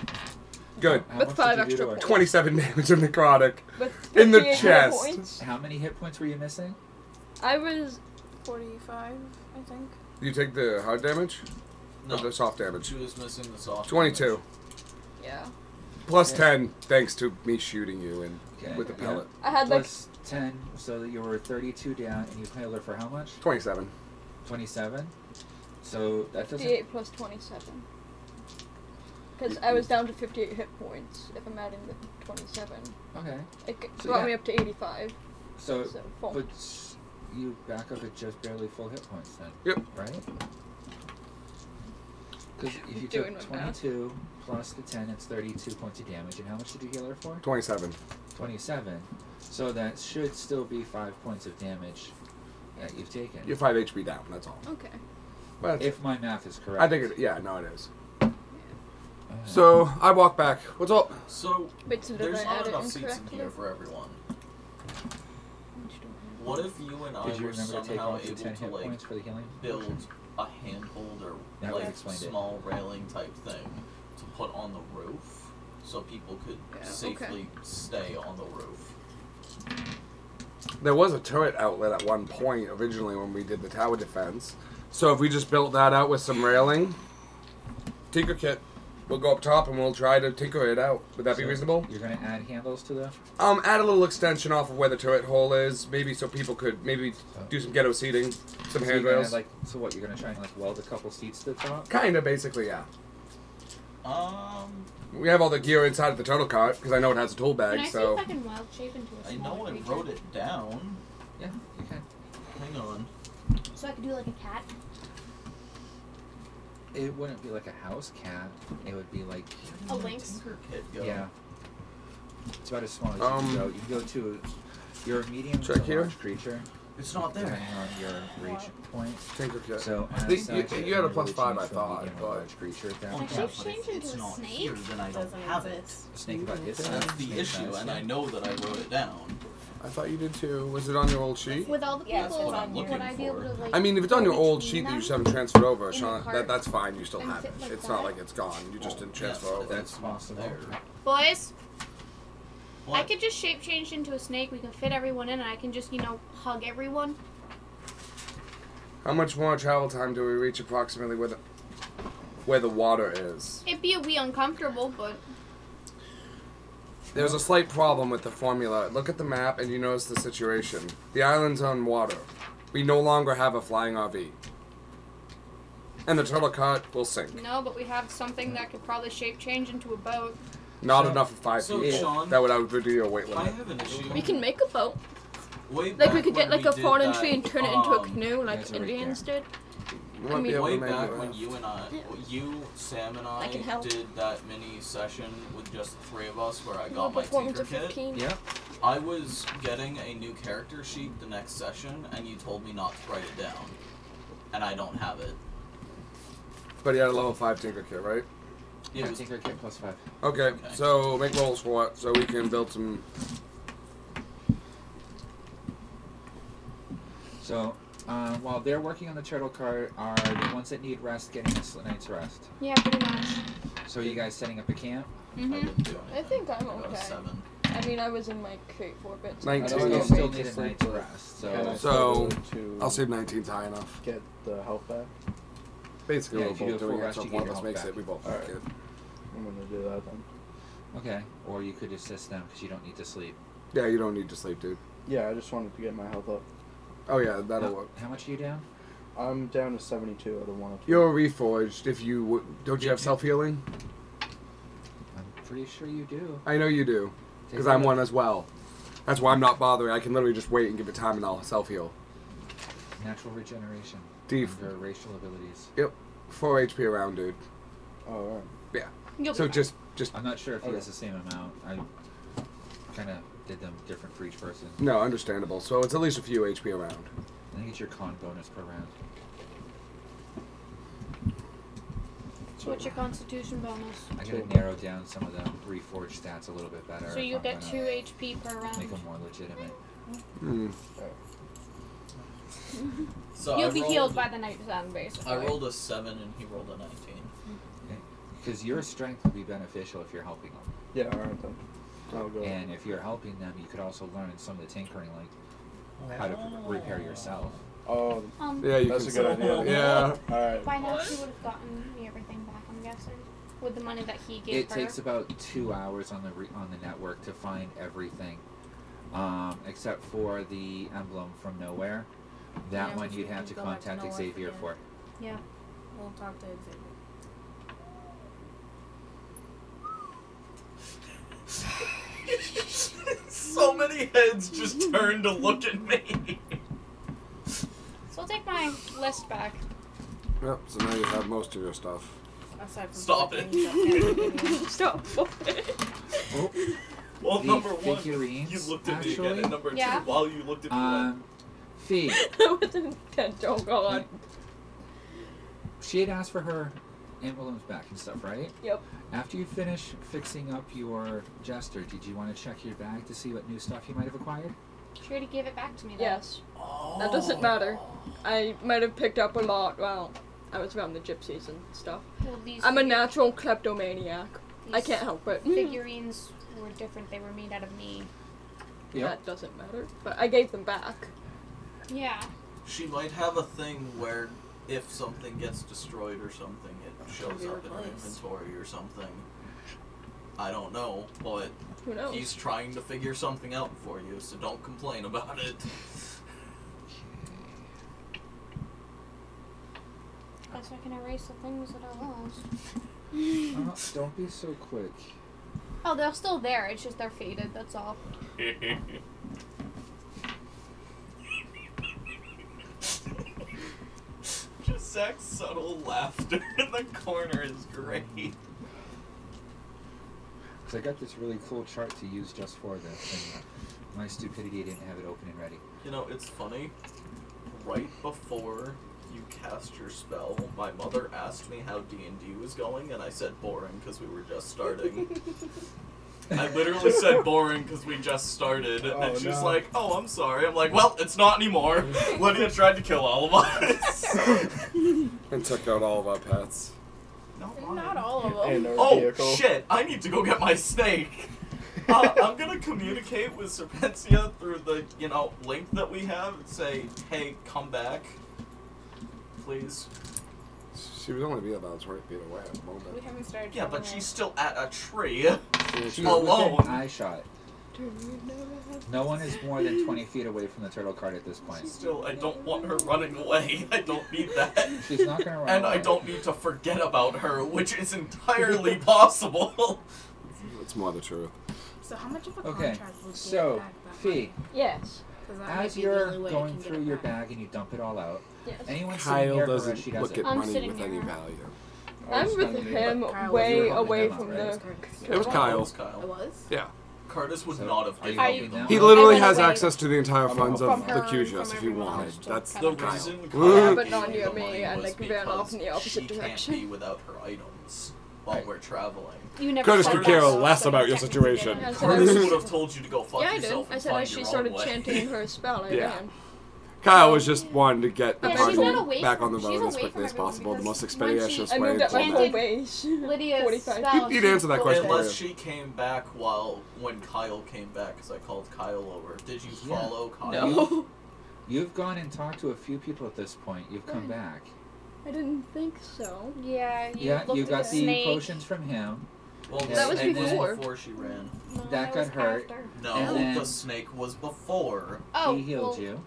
Good. How With much 5 did you do extra to her? points. 27 damage of necrotic. With In the 58 hit chest. points. How many hit points were you missing? I was 45, I think. You take the hard damage? No, Or the soft damage? she was missing the soft. 22. yeah. Plus Yeah. 10, thanks to me shooting you and Okay. with the Yeah. pellet. I had like Plus 10, so that you were 32 down, and you healed her for how much? 27. 27. So that doesn't. 58 plus 27. Because I was down to 58 hit points if I'm adding the 27. Okay. It So brought yeah. me up to 85. So, So full. but you back up at just barely full hit points then. Yep. Right? Because if you Doing took my math. 22 plus the 10, it's 32 points of damage. And how much did you heal her for? 27. 27. So that should still be 5 points of damage that you've taken. You're 5 HP down, that's all. Okay. But If my math is correct. I think it, yeah, no, it is. Uh, So, I walk back. What's up? So Wait, so did there's I not add it enough seats in incorrectly? here for everyone. What if you and I Did you were remember to take somehow off the 10 able to hit like points for the healing? build a handhold or Now like we've explained it. small railing type thing to put on the roof so people could Yeah, safely stay on the roof? There was a turret outlet at one point originally when we did the tower defense. So if we just built that out with some railing, tinker kit, we'll go up top and we'll try to tinker it out. Would that be So reasonable? You're going to add handles to the. Add a little extension off of where the turret hole is, maybe so people could maybe do some ghetto seating, some So you're gonna handrails. add, like, so what? You're going to try and like weld a couple seats to the top? Kinda, basically, yeah. Um, We have all the gear inside of the turtle cart because I know it has a tool Can I bag. see So if I can wild shape into a I small know I creature? wrote it down. Yeah, you can. Hang on. So I could do like a cat. It wouldn't be like a house cat. It would be like. A lynx? Tinker kit go. Yeah. It's about as small as you can go. You can go to. You're a medium Check to here. large creature, It's not there. depending on your reach point. tinker kit. So You- as you- such, it you had a can plus really 5, change I from thought, medium to but- large creature at that Well, My point. yeah, shape's but if changed into it's a not snake? here, then I don't Doesn't have it. exist. Snake about his size. That's the snake issue, size, and yeah. I know that I wrote it down. I thought you did too. Was it on your old sheet? With all the Yes, people, it's on would here. I be able to like? I mean, if it's on your go old between sheet that you them? just haven't transferred over, In the Sean, cart that's fine. You still and have it. fit like It's that? not like it's gone. You just didn't transfer over. That's possible. Boys, I What? could just shape change into a snake. We can fit everyone in, and I can just hug everyone. How much more travel time do we reach approximately where the water is? It'd be a wee uncomfortable, but There's a slight problem with the formula. Look at the map and you notice the situation. The island's on water. We no longer have a flying RV. And the turtle cart will sink. no. But we have something that could probably shape change into a boat. Not So- enough for 5 So, people. Sean, That would outdo your weight I limit. have an issue. We can make a boat. Way Like we back could get when like a did fallen that, tree and turn it into a um, canoe like That's right Indians did. You might be mean- able to Way make back it when last. you and you, Sam, and I can help. did that mini session with just the 3 of us where I Low got my performance tinker of kit, 15. Yep. I was getting a new character sheet the next session, and you told me not to write it down. And I don't have it. But he had a level 5 tinker kit, right? It Yeah, was tinker kit +5. Okay, Okay. so make rolls for it so we can build some. So, while they're working on the turtle cart, are the ones that need rest getting a night's rest? Yeah, pretty much. So, you guys setting up a camp? I Mhm. didn't do I anything. think I'm I got a okay. 7. I mean, I was in my crate for a bit. So 19. So, you Yeah. still need a night's rest. Can I So, still So, go to I'll say 19's high enough. get the health back. Basically, Yeah, we're if you do both a full doing it, rest, so you if get one your of us health makes back. it, we both Alright. make it. I'm gonna do that then. okay. Or you could assist them because you don't need to sleep. Yeah, you don't need to sleep, dude. Yeah, I just wanted to get my health up. Oh yeah, that'll work. How much are you down? I'm down to 72 out of 102. You're reforged. If you don't you have self healing? I'm pretty sure you do. I know you do, Take because a I'm look. one as well. That's why I'm not bothering. I can literally just wait and give it time, and I'll self heal. Natural regeneration. Deep. Under racial abilities. 4 HP around, dude. Oh, alright. You'll So be fine. just I'm not sure if he Okay. has the same amount. I kind of did them different for each person. no, understandable. So it's at least a few HP around. I think it's your con bonus per round. So what's your constitution bonus? I gotta narrow down some of the reforged stats a little bit better. So if you I'm get gonna 2 HP per Make round. them more legitimate. Hmm. So You'll I be rolled, healed by the night sun, basically. I rolled a 7 and he rolled a 19. Because your strength will be beneficial if you're helping them. Yeah, alright then. I'll go. And if you're helping them, you could also learn some of the tinkering, like how to repair yourself. Oh, Yeah, you that's a can. good idea. Yeah. Alright. By now she would have gotten me everything back, I'm guessing. With the money that he gave It her. takes about 2 hours on the network to find everything, except for the emblem from nowhere. That Yeah, one which you'd we have can to go back to contact Nowhere Xavier again. for. Yeah. We'll talk to Xavier. So many heads just turned to look at me. So I'll take my list back. Yep. So now you have most of your stuff. Aside from Stop fucking it. stuff. Stop. Oh, Well, The number 1, figurines, you looked at me again, actually? and number 2, Yeah. while you looked at me, you went, Fee, That was intent. Oh god. she had asked for her emblems back and stuff, right? Yep. After you finish fixing up your jester, did you want to check your bag to see what new stuff you might have acquired? She already gave it back to me, though. Yes. That doesn't matter. I might have picked up a lot. Well, I was around the gypsies and stuff. Well, these I'm a natural kleptomaniac. I can't help it. Figurines were different. They were made out of me. That doesn't matter. But I gave them back. Yeah. she might have a thing where if something gets destroyed or something, it shows be up in her replaced. inventory or something. I don't know, but Who knows? he's trying to figure something out for you, so don't complain about it. Guess I can erase the things that I lost. Don't be so quick. Oh, they're still there. It's just they're faded. That's all. Just Zach's subtle laughter in the corner is great. Because I got this really cool chart to use just for this, and my stupidity didn't have it open and ready. You know, it's funny. Right before you cast your spell, my mother asked me how D&D was going, and I said boring because we were just starting. I literally said boring because we just started, Oh, and she's no. like, "Oh, I'm sorry." I'm like, "Well, it's not anymore." Lydia tried to kill all of us. And took out all of our pets. Not all of them. And our Oh vehicle. shit! I need to go get my snake. I'm gonna communicate with Serpentia through the link that we have and say, "Hey, come back, please." She would only be about 20 feet away at the We moment. haven't started. Yeah, but traveling she's still at a tree. She's Alone. within eye shot. No one is more than 20 feet away from the turtle cart at this point. Still, I don't want her running away. I don't need that. She's not gonna run And away. I don't need to forget about her, which is entirely possible. It's more the truth. So how much of a Okay, contract would so, get back that Fee, Yes. 'Cause that might as be the you're only way I going can get through it your back. bag and you dump it all out, Yes. anyone sitting Kyle near her as doesn't she does look it. at I'm money sitting with near any her. value. I'm with him Kyle way was- away You're from helping the. them It was Kyle. was Kyle. It was? Yeah. Curtis would So, not have are you given I- me helping the them? He money. literally went has away access to the entire funds of from the her, Curious from if you everyone wanted. else to That's cut The them out. reason Yeah, Kyle but gave not me near the me, money and, was like, ran off because in the opposite she direction. can't be without her items while Right. we're traveling. You never Curtis said could that, care so less you about your technically situation. didn't. Yeah, so Curtis that's- would have told you to go fuck Yeah, I did. yourself I and said find as she your started own way. chanting her spell, I Yeah. ran. Kyle was just wanting to get the Yeah, she's party not away back from- on the she's road as away quickly from as possible. The everyone most because when expeditious I way moved at like implemented. 4 ways. Lydia's 45. spell. He'd answer that she question. goes- Unless she came back when Kyle came back, because I called Kyle over. Did you Yeah. follow Kyle? No. You've gone and talked to a few people at this point. You've come Right. back. I didn't think so. Yeah, Yeah, looked you at got the the snake. potions from him. Well, the That was snake before. before she ran. No, That got was hurt. after. No, And then- the snake was before. Oh, He healed well, you.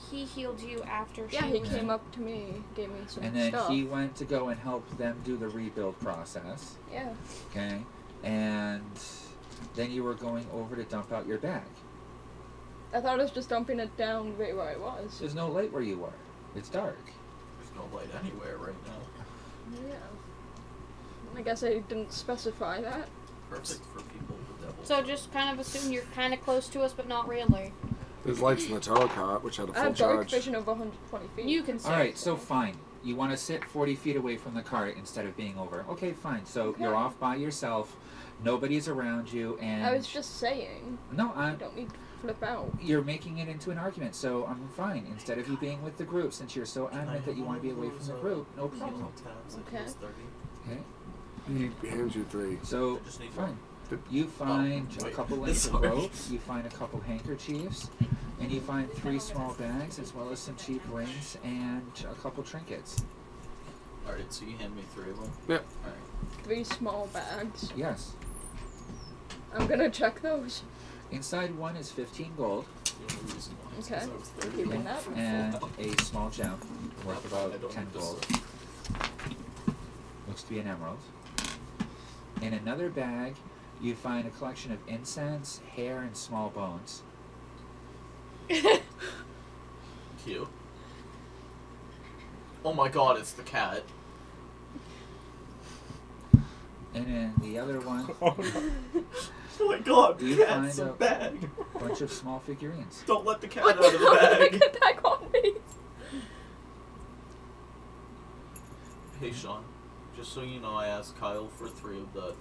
He healed you after Yeah, she he was- came up to me, gave me some And then stuff. he went to go and help them do the rebuild process. Yeah. Okay? And then you were going over to dump out your bag. I thought I was just dumping it down right where I was. There's no light where you were. It's dark. There's no light anywhere right now. Yeah. I guess I didn't specify that. Perfect for people with devils. So just kind of assume you're kind of close to us, but not really. There's lights in the turtle cart, which had a I full have dark charge. vision of 120 feet. You can see. Alright, so fine. You want to sit 40 feet away from the cart instead of being over. Okay, fine. So Okay. you're off by yourself. Nobody's around you, and I was just saying. no, I don't need to flip out. you're making it into an argument. So I'm fine. Instead of you being with the group, since you're so adamant that you want to be away from the group, no problem. Okay. Okay. He hands you 3. So I just need fine. one. You find a wait. couple lengths of Sorry. rope. You find a couple handkerchiefs, and you find 3 small bags, as well as some cheap rings and a couple trinkets. Alright, so you hand me 3 of them? Yep. Alright. 3 small bags. Yes. I'm gonna check those. Inside one is 15 gold. The only reason why is Okay. 'cause I was 30. Keeping that. And a small gem worth I about don't 10 need this. gold. Looks to be an emerald. In another bag, you find a collection of incense, hair, and small bones. Cute. Oh my god, it's the cat. And in the other one, Oh my god, You cat's find a a- bag. a bunch of small figurines. Don't let the cat out of the bag. Get back on me. Hey Sean, just so you know, I asked Kyle for 3 of the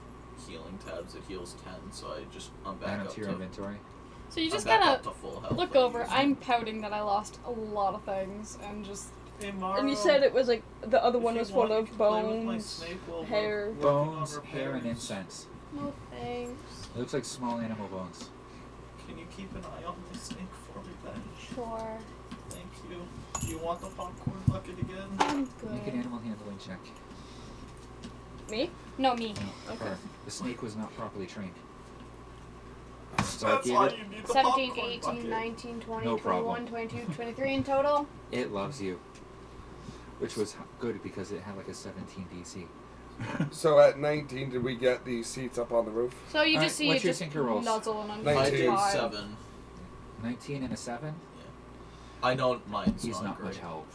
healing tabs. It heals 10, so I'm back Add up them to your inventory. So you I'm just back gotta up to full health. look but over. using- I'm pouting that I lost a lot of things and just. Hey, Maro, And you said it was like the other if one you was want, full you of can play with my bones, snake while we're hair. working on Bones, hair, and repairs. incense. No thanks. It looks like small animal bones. Can you keep an eye on my snake for me then? Sure. Thank you. Do you want the popcorn bucket again? I'm Make an good. animal handling check. Me? No, me. No, Okay. her. The snake was not properly trained. So That's I why gave it, you need the 17, popcorn 18, bucket. 19, 20, No 21, problem. 22, 23 in total. it loves you. Which was good because it had like a 17 DC. So at 19, did we get the seats up on the roof? So you Alright, just see what's it your just sinker rolls? nuzzle and under 19. I the did vibe. 7. 19 and a 7? I know mine's He's not great. much help.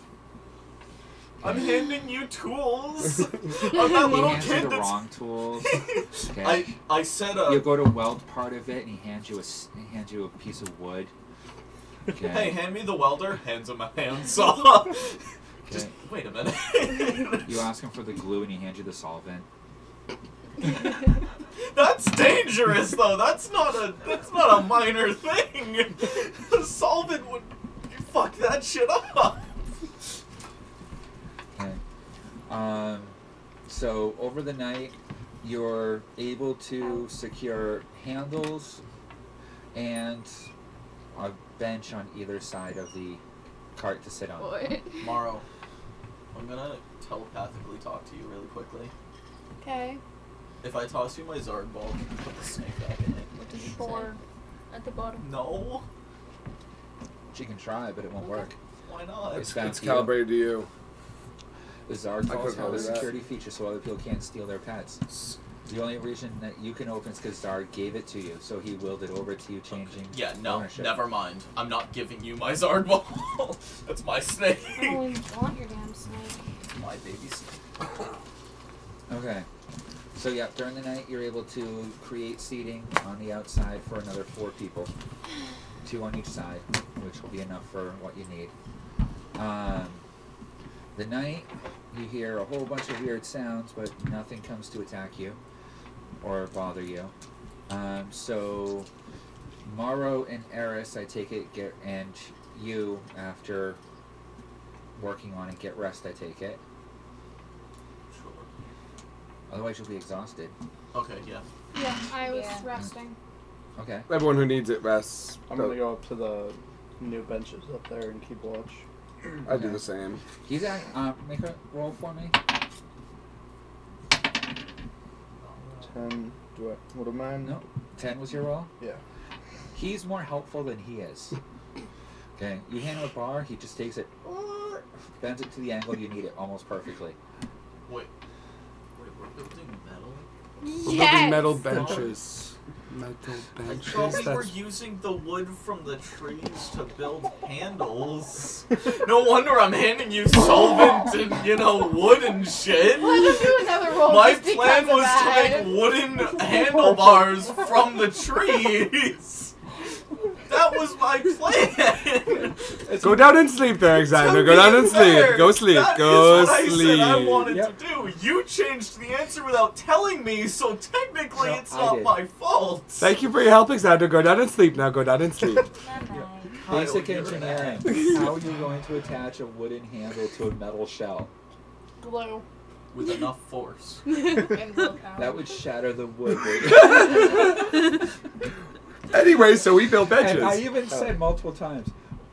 I'm handing you tools. I'm that He little hands you kid the that's. wrong tools. Okay. I said You go to weld part of it, and he hands you a piece of wood. Okay. Hey, hand me the welder. Hands him a handsaw. Just Okay. wait a minute. You ask him for the glue, and he hands you the solvent. That's dangerous, though. That's not a minor thing. A solvent would fuck that shit up. Okay. So over the night, you're able to secure handles and a bench on either side of the cart to sit on. What? Morrow, I'm gonna telepathically talk to you really quickly. Okay. If I toss you my Zard ball, can you put the snake back in it? What does it Four. At the bottom. No. She can try, but it won't work. Why not? It's bound It's to you. calibrated to you. The Zard I balls couldn't have a do that. security feature so other people can't steal their pets. The only reason that you can open is because Zard gave it to you, so he willed it over to you, changing Yeah, no, ownership. never mind. I'm not giving you my Zard ball. That's my snake. I don't even want your damn snake. My baby snake. Okay. So yeah, during the night you're able to create seating on the outside for another 4 people. 2 on each side, which will be enough for what you need. The night, you hear a whole bunch of weird sounds, but nothing comes to attack you or bother you. So Morrow and Eris, I take it, and you, after working on it, get rest, I take it. Sure. Otherwise you'll be exhausted. Okay, yeah. Yeah, I was Yeah. resting. Okay. Everyone who needs it rests. I'm gonna go up to the new benches up there and keep watch. I do the same. He's at, make a roll for me. 10. What am I? No. 10 was your roll? Yeah. He's more helpful than he is. Okay, you hand him a bar, he just takes it, bends it to the angle you need it almost perfectly. Wait, we're building metal? We're building Yes! metal benches. Metal I benches. thought we were That's using the wood from the trees to build handles. No wonder I'm handing you solvent and, wood and shit. Let him do another roll. My just because plan of was that. to make wooden handlebars from the trees. That was my plan. Go down and sleep there, Alexander. To Go down be and fair, sleep. Go sleep. that Go is what sleep. I said I wanted Yep. to do. You changed the answer without telling me, so technically No, it's I not did. my fault. Thank you for your help, Alexander. Go down and sleep now. Go down and sleep. Kyle, Basic you're an engineering. ass. How are you going to attach a wooden handle to a metal shell? Glue. With enough force. And willpower. That would shatter the wood. Anyway, so we built benches. And I even said multiple times,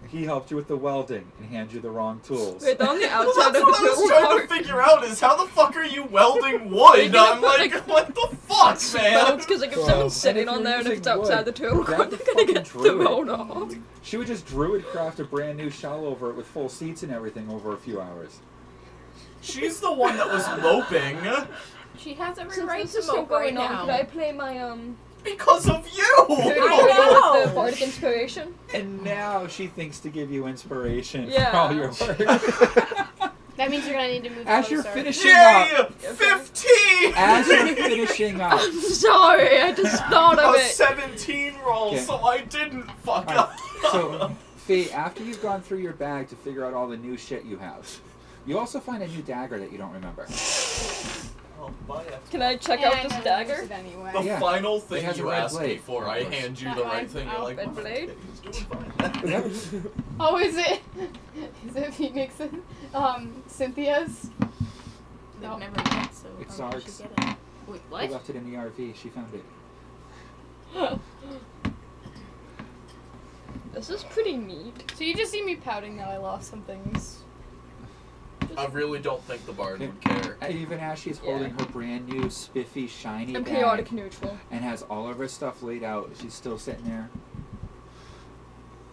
he helped you with the welding and handed you the wrong tools. Wait, on the Well, outside that's of the what I was tool trying cart. to figure out is how the fuck are you welding wood? I'm like, what the fuck, man? Because like if Well, someone's sitting and if on you're there and if using it's outside wood, the tool grab cart, the they're gonna fucking get druid. thrown off. She would just druidcraft a brand new shell over it with full seats and everything over a few hours. She's the one that was moping She has every Since right this to is still mope right going on, now. could I play my because of third you. know. with the bardic inspiration? And now she thinks to give you inspiration Yeah. for all your work. That means you're gonna need to move As closer. you're finishing Yay! up, 15! as you're finishing up, I'm sorry, I just thought of A it. 17 roll, Okay. so I didn't fuck Alright, up. so Faye, after you've gone through your bag to figure out all the new shit you have, you also find a new dagger that you don't remember. Oh, bye, X. Can I check Yeah, out I this never dagger? used it anyway. The Yeah. final It thing has a you red asked me blade, for, of I course. hand you That the one? right thing. You're Oh, like, red "Well, blade?" he's doing fine. Oh, is it? Is it Phoenix and Cynthia's? They've No. never met, so It's I Zark's. should get it. Wait, We what? left it in the RV. She found it. This is pretty neat. So you just see me pouting that I lost some things. I really don't think the bard would care. Even as she's holding her brand new, spiffy, shiny I'm bag chaotic neutral. and has all of her stuff laid out, she's still sitting there.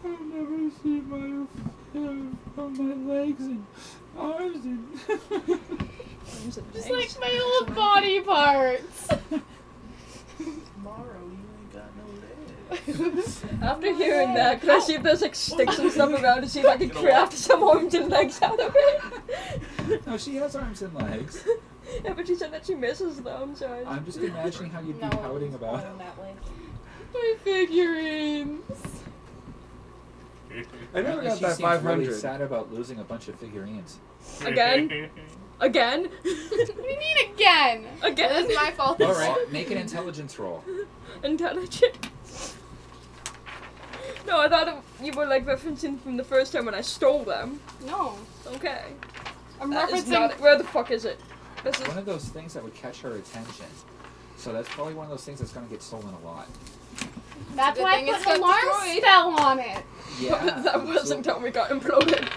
I've never seen my legs and arms and... Just like my old body parts. Tomorrow, you ain't got no legs. After hearing that, can I see if there's like sticks and stuff around to see if I can craft some arms and legs out of it? No, she has arms and legs. Yeah, but she said that she misses them, so I... I'm just imagining how you'd be pouting about it. Going that way. My figurines. I never Apparently got she that seems really 500. sad about losing a bunch of figurines. Again? Again? What do you mean again? Again? It's my fault. All right, make an intelligence roll. Intelligence. No, I thought you were like referencing from the first time when I stole them. No. Okay. I'm That is referencing. not, where the fuck is it? This is One of those things that would catch her attention. So that's probably one of those things that's going to get stolen a lot. That's Good why thing I it's put got alarm destroyed. spell on it. Yeah. that wasn't how we got imploded.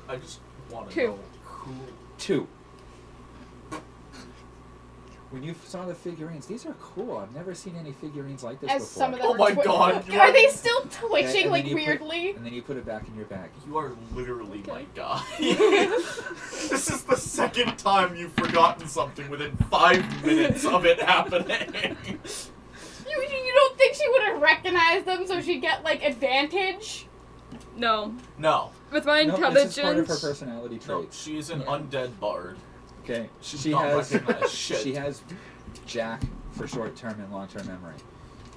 I just want to 2. know who. 2. When you saw the figurines, these are cool. I've never seen any figurines like this As before. some of them Oh are my twi- god! You Are they still twitching and then like you put- weirdly? And then you put it back in your bag. You are literally my Okay. guy. This is the second time you've forgotten something within 5 minutes of it happening. You don't think she would have recognized them so she'd get like advantage? No. No. With my No, intelligence. this is part of her personality No, traits. she's an Yeah. undead bard. Okay. She's She not has recognized shit. she has Jack for short-term and long-term memory.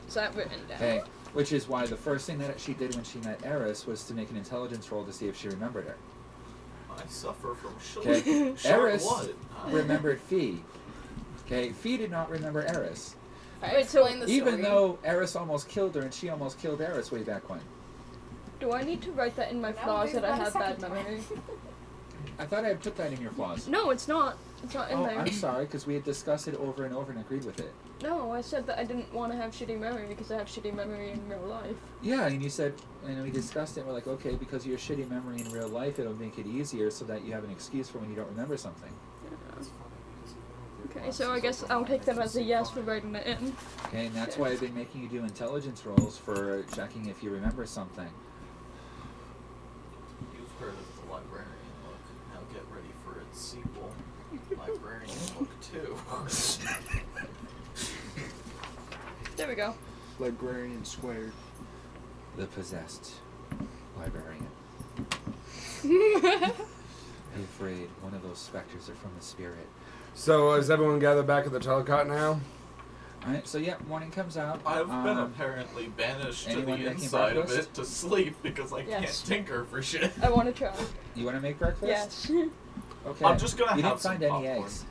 Is that written down? Okay. Which is why the first thing that she did when she met Eris was to make an intelligence roll to see if she remembered her. I suffer from Okay. short Eris blood. remembered Fee. Okay. Fee did not remember Eris. Wait, so Explain the Even story. though Eris almost killed her and she almost killed Eris way back when. do I need to write that in my Now flaws there's that I about a have bad second memory? I thought I had put that in your flaws. No, it's not. It's not in Oh, there. I'm sorry, because we had discussed it over and over and agreed with it. No, I said that I didn't want to have shitty memory because I have shitty memory in real life. Yeah, and you said, and we discussed it, we're like, okay, because of your shitty memory in real life, it'll make it easier so that you have an excuse for when you don't remember something. Okay, so I guess I'll take that as a yes for writing it in. Okay, and that's why I've been making you do intelligence rolls for checking if you remember something. You've heard of the librarian book. Now get ready for its sequel. Librarian book 2. There we go. Librarian squared. The possessed librarian. Be afraid, one of those specters are from the spirit. So is everyone gathered back at the telecot now? Alright, so yeah, morning comes out. I've been apparently banished to anyone the making inside of breakfast? it to sleep because I Yes. can't tinker for shit. I want to try. You want to make breakfast? Yes. Okay. I'm just gonna You have didn't some find any popcorn. eggs.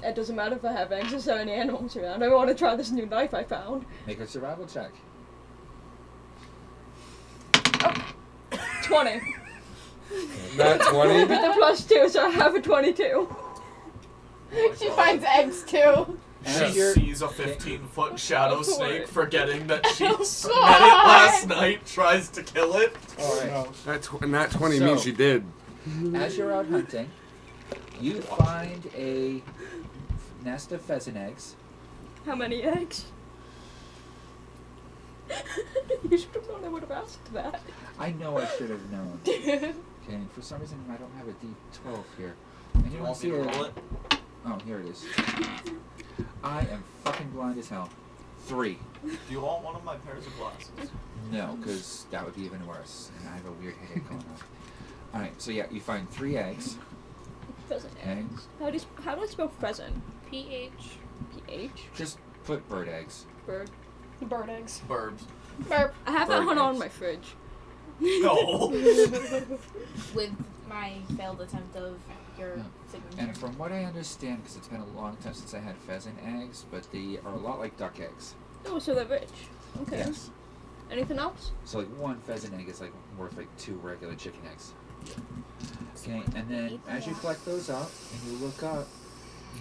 It doesn't matter if I have eggs or so many animals around. I want to try this new knife I found. Make a survival check. 20. Not 20? With the +2, so I have a 22. She finds eggs too. And She you're- sees a 15-foot shadow For snake, it. forgetting that she met it God. last night, tries to kill it. Alright. No. That 20 So- means you did. As you're out hunting, you find a nest of pheasant eggs. How many eggs? You should have known I would have asked that. I know I should have known. Okay, and for some reason I don't have a D12 here. And You don't want me see to a- roll it? Oh, here it is. I am fucking blind as hell. 3. Do you want one of my pairs of glasses? No, because that would be even worse. And I have a weird headache going on. Alright, so yeah, you find 3 eggs. Pheasant Eggs. How do I spell pheasant? PH. PH? Just put bird eggs. Bird. Bird eggs. Birds. Burp. I have Bird that one on eggs. my fridge. No. With my failed attempt of your Yeah. signature. And from what I understand, because it's been a long time since I had pheasant eggs, but they are a lot like duck eggs. Oh, so they're rich. Okay. Yes. Anything else? So like one pheasant egg is like worth like 2 regular chicken eggs. Okay, and then as you collect those up and you look up,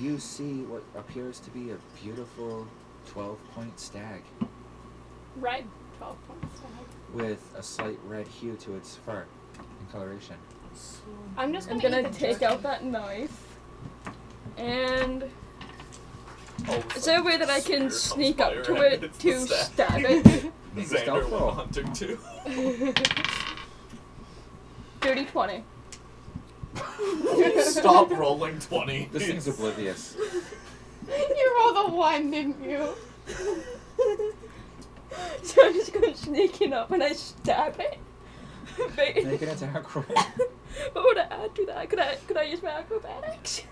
you see what appears to be a beautiful 12-point stag Red. 12 points. with a slight red hue to its fur and coloration. I'm just I'm gonna, gonna eat the take jerky. out that knife. And Oh, is there a way that I can spirit sneak up comes to fire it and it's to the stag. stab it? Make a Xander stealth went roll. hunting too. Dirty 20. Stop rolling 20. This thing's oblivious. You rolled a 1, didn't you? So I'm just gonna sneak in up and I stab it. Make an attack roll. What would I add to that? Could I use my acrobatics?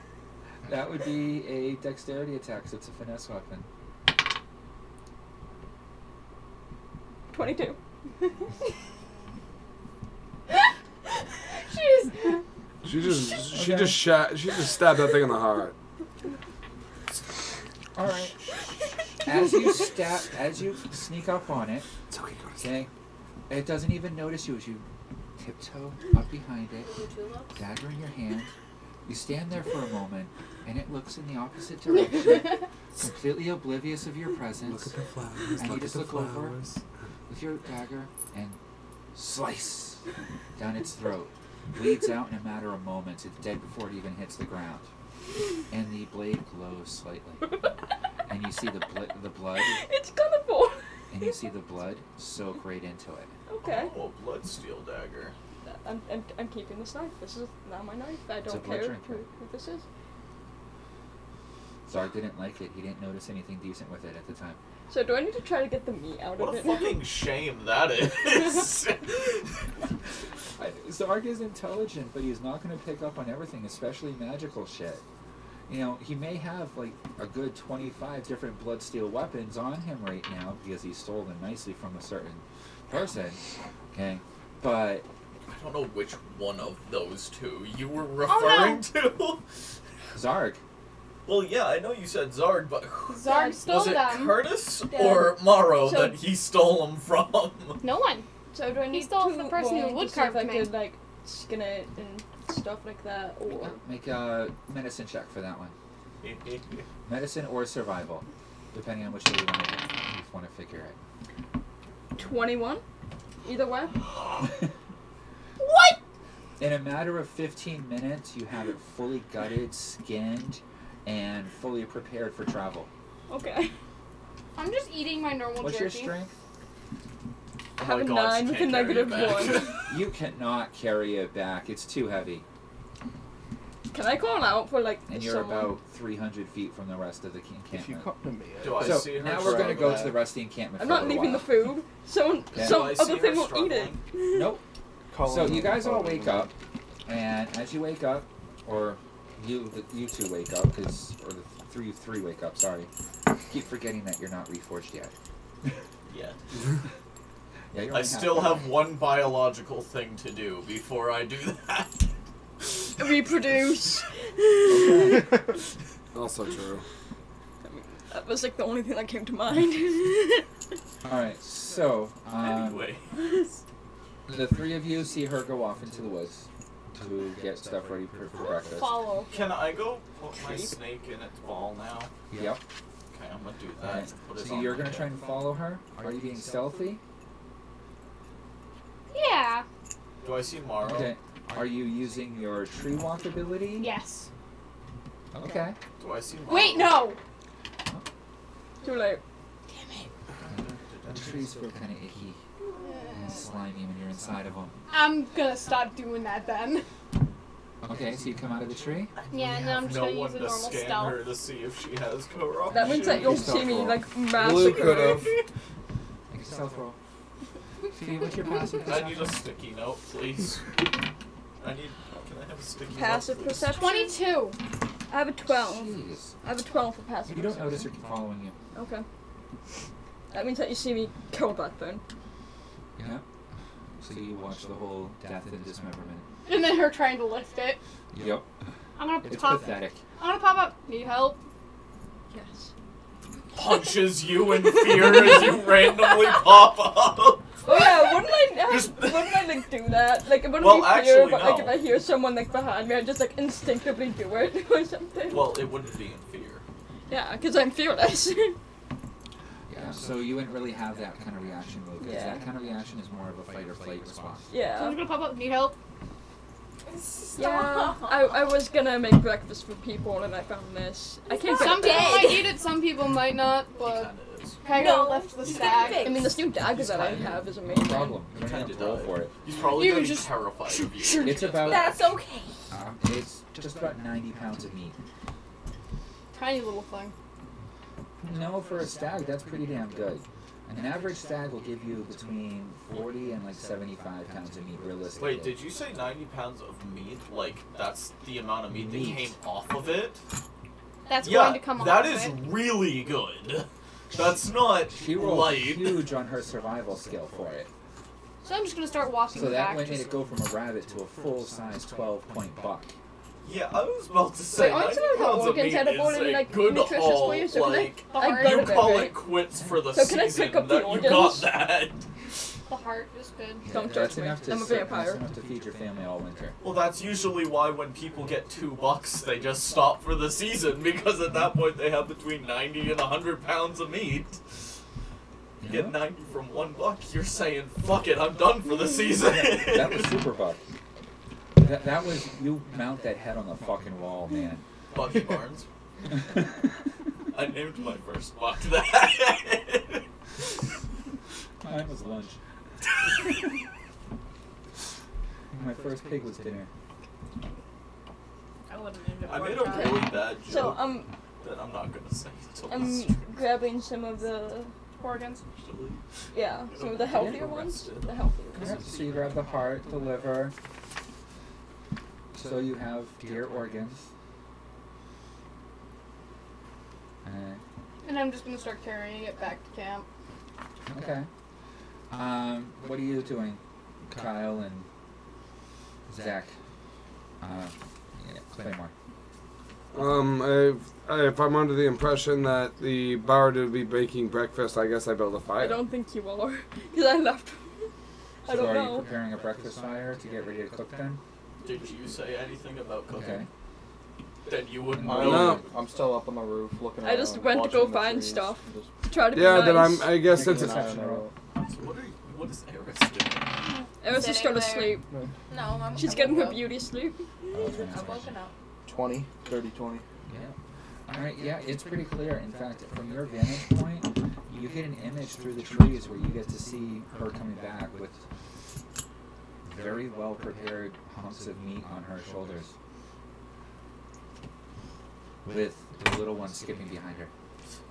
That would be a dexterity attack, so it's a finesse weapon. 22. She's She just stabbed that thing in the heart. All right. As you sneak up on it, It's okay, go to sleep. okay, it doesn't even notice you as you tiptoe up behind it, dagger in your hand. You stand there for a moment, and it looks in the opposite direction, completely oblivious of your presence. Look at the flowers. And you Look just at the look over flowers. with your dagger and slice down its throat. Bleeds out in a matter of moments. It's dead before it even hits the ground. And the blade glows slightly. And you see the blood, It's colorful. and you see the blood soak right into it. Okay. Oh, a bloodsteel dagger. I'm keeping this knife. This is not my knife. I It's a don't blood care drinker. who this is. Zarg didn't like it. He didn't notice anything decent with it at the time. So do I need to try to get the meat out What of a it? fucking shame that is. Zarg is intelligent, but he's not going to pick up on everything, especially magical shit. You know, he may have like a good 25 different bloodsteel weapons on him right now because he stole them nicely from a certain person. Okay, but I don't know which one of those two you were referring to. Zarg, Well, yeah, I know you said Zarg, but Zarg stole was it them. Curtis Yeah. or Morrow So- that he stole them from? No one. So do I need stole to the person who roll would to see if carve I me. could like skin it and stuff like that, or make a medicine check for that one. Medicine or survival, depending on which way you want to figure it. 21? Either way. What? In a matter of 15 minutes, you have it fully gutted, skinned, and fully prepared for travel. Okay. I'm just eating my normal What's jerky. your strength? I Oh have my a God, 9 she with a can't carry it negative back. 1. You cannot carry it back. It's too heavy. Can I call out for like And you're someone? about 300 feet from the rest of the If you encampment. come to me, Do I So see her now we're going to go to struggling? the rest of the encampment I'm for a not little leaving the while. food. Someone, Yeah. some Do I see other her thing will eat it. struggling? Nope. call So him you on guys the all phone. wake up, and as you wake up, or you two wake up, or the three wake up. Sorry, keep forgetting that you're not reforged yet. Yeah. Yeah, you're I only still halfway. have one biological thing to do before I do that. Reproduce. Okay. Also true. That was like the only thing that came to mind. All right. So Anyway. the three of you see her go off into the woods to get stuff ready for breakfast. Follow. Can I go put my snake in its ball now? Yep. Okay, I'm gonna do that. Alright. Put it So on you're my gonna head. try and follow her. Are you being stealthy? Yeah. Do I see Morrow? Okay. Are you using your tree walk ability? Yes. Okay. Do I see Morrow? Wait, no. Too late. The trees feel kind of icky and slimy when you're inside of them. I'm gonna stop doing that then. Okay, so you come out of the tree. Yeah, and then I'm just No gonna one use a to normal scan stealth. her to see if she has corruption. That means that you'll Stealth see me roll. like Blue massacre. could have. Make a stealth roll. Fee, what's your passive I need a perception? sticky note, please. Can I have a sticky Passive note, please? perception. 22. I have a 12. Jeez. I have a 12 for passive You don't perception. notice her following you. Okay. That means that you see me kill that thing. Yeah. So you watch the whole death and dismemberment. And then her trying to lift it. Yep. I'm gonna It's pop. pathetic. I'm gonna pop up. Need help? Yes. Punches you in fear as you randomly pop up. Oh yeah, wouldn't I Just- wouldn't I like do that? Like it wouldn't Well, be fear, actually, but like no. if I hear someone like behind me, I just like instinctively do it or something. Well, it wouldn't be in fear. Yeah, because I'm fearless. Yeah. So you wouldn't really have that kind of reaction, Lucas. Yeah. That kind of reaction is more of a fight or flight response. So I'm yeah. just gonna pop up. Need help? Yeah. I was gonna make breakfast for people and I found this. I can't get Some it people back. might eat it, some people might not, It but kinda is. can I No, go lift the he's stag? getting I mean, this new dagger He's that I kinda- have is No amazing. problem. You You're gonna kinda roll died. for it. He's probably You gonna be just- terrified of you. It's about That's okay. it's just about 90 pounds of meat. Tiny little thing. No, for a stag, that's pretty damn good. An average stag will give you between 40 and like 75 pounds of meat, realistically. Wait, did you say 90 pounds of meat? Like, that's the amount of meat that Meat. came off of it? That's Yeah, going to come off that of is it. really good. That's not She rolled light. huge on her survival skill for it. So So I'm just gonna start walking So that back. way made it go from a rabbit to a full-size 12-point buck. Yeah, I was about to say, Wait, aren't 90 some of the pounds of organs meat edible is and, a like, good nutritious haul. for you, so can Like, The heart, you burn call it, it quits for the So can I season pick up the that you got organs? that. the heart is good. Yeah, Don't that's judge me. enough to I'm a that's vampire. enough to feed your family all winter. Well, that's usually why when people get $2, they just stop for the season, because at that point they have between 90 and 100 pounds of meat. You Yeah. get 90 from $1, you're saying, fuck it, I'm done for the season. That was super buck. That was, you mount that head on the fucking wall, man. Bucky Barnes. I named my first buck that. Mine was lunch. My first pig was dinner. I wouldn't name it I pork made a chop. really bad So joke that I'm not gonna say until the I'm stream, grabbing some of the Organs. actually. yeah, some of the healthier ones. Arrested. The healthier Yeah, ones. so you grab the heart, the liver. So you have deer organs. And I'm just gonna start carrying it back to camp. Okay. What are you doing, Kyle and Zach? Yeah, Claymore. If I'm under the impression that the bard would be baking breakfast, I guess I build a fire. I don't think you are, because I left. I So don't are know. you preparing a breakfast fire to get ready to cook then? Did you say anything about cooking? Okay. Then you wouldn't I know. No. I'm still up on the roof looking I just around, went to go watching the find trees, stuff. just Try to be Yeah, nice. then I guess since keeping it's an eye on the road. So what is Eris doing? Eris is Sitting trying to there. sleep. No, I'm. She's I'm getting her woke up. beauty sleep. I'm woken up. 20, 30, 20. Yeah. Alright, yeah, it's pretty clear. In fact, from your vantage point, you get an image through the trees where you get to see her coming back with very well prepared hunks of meat on her shoulders. With the little one skipping behind her.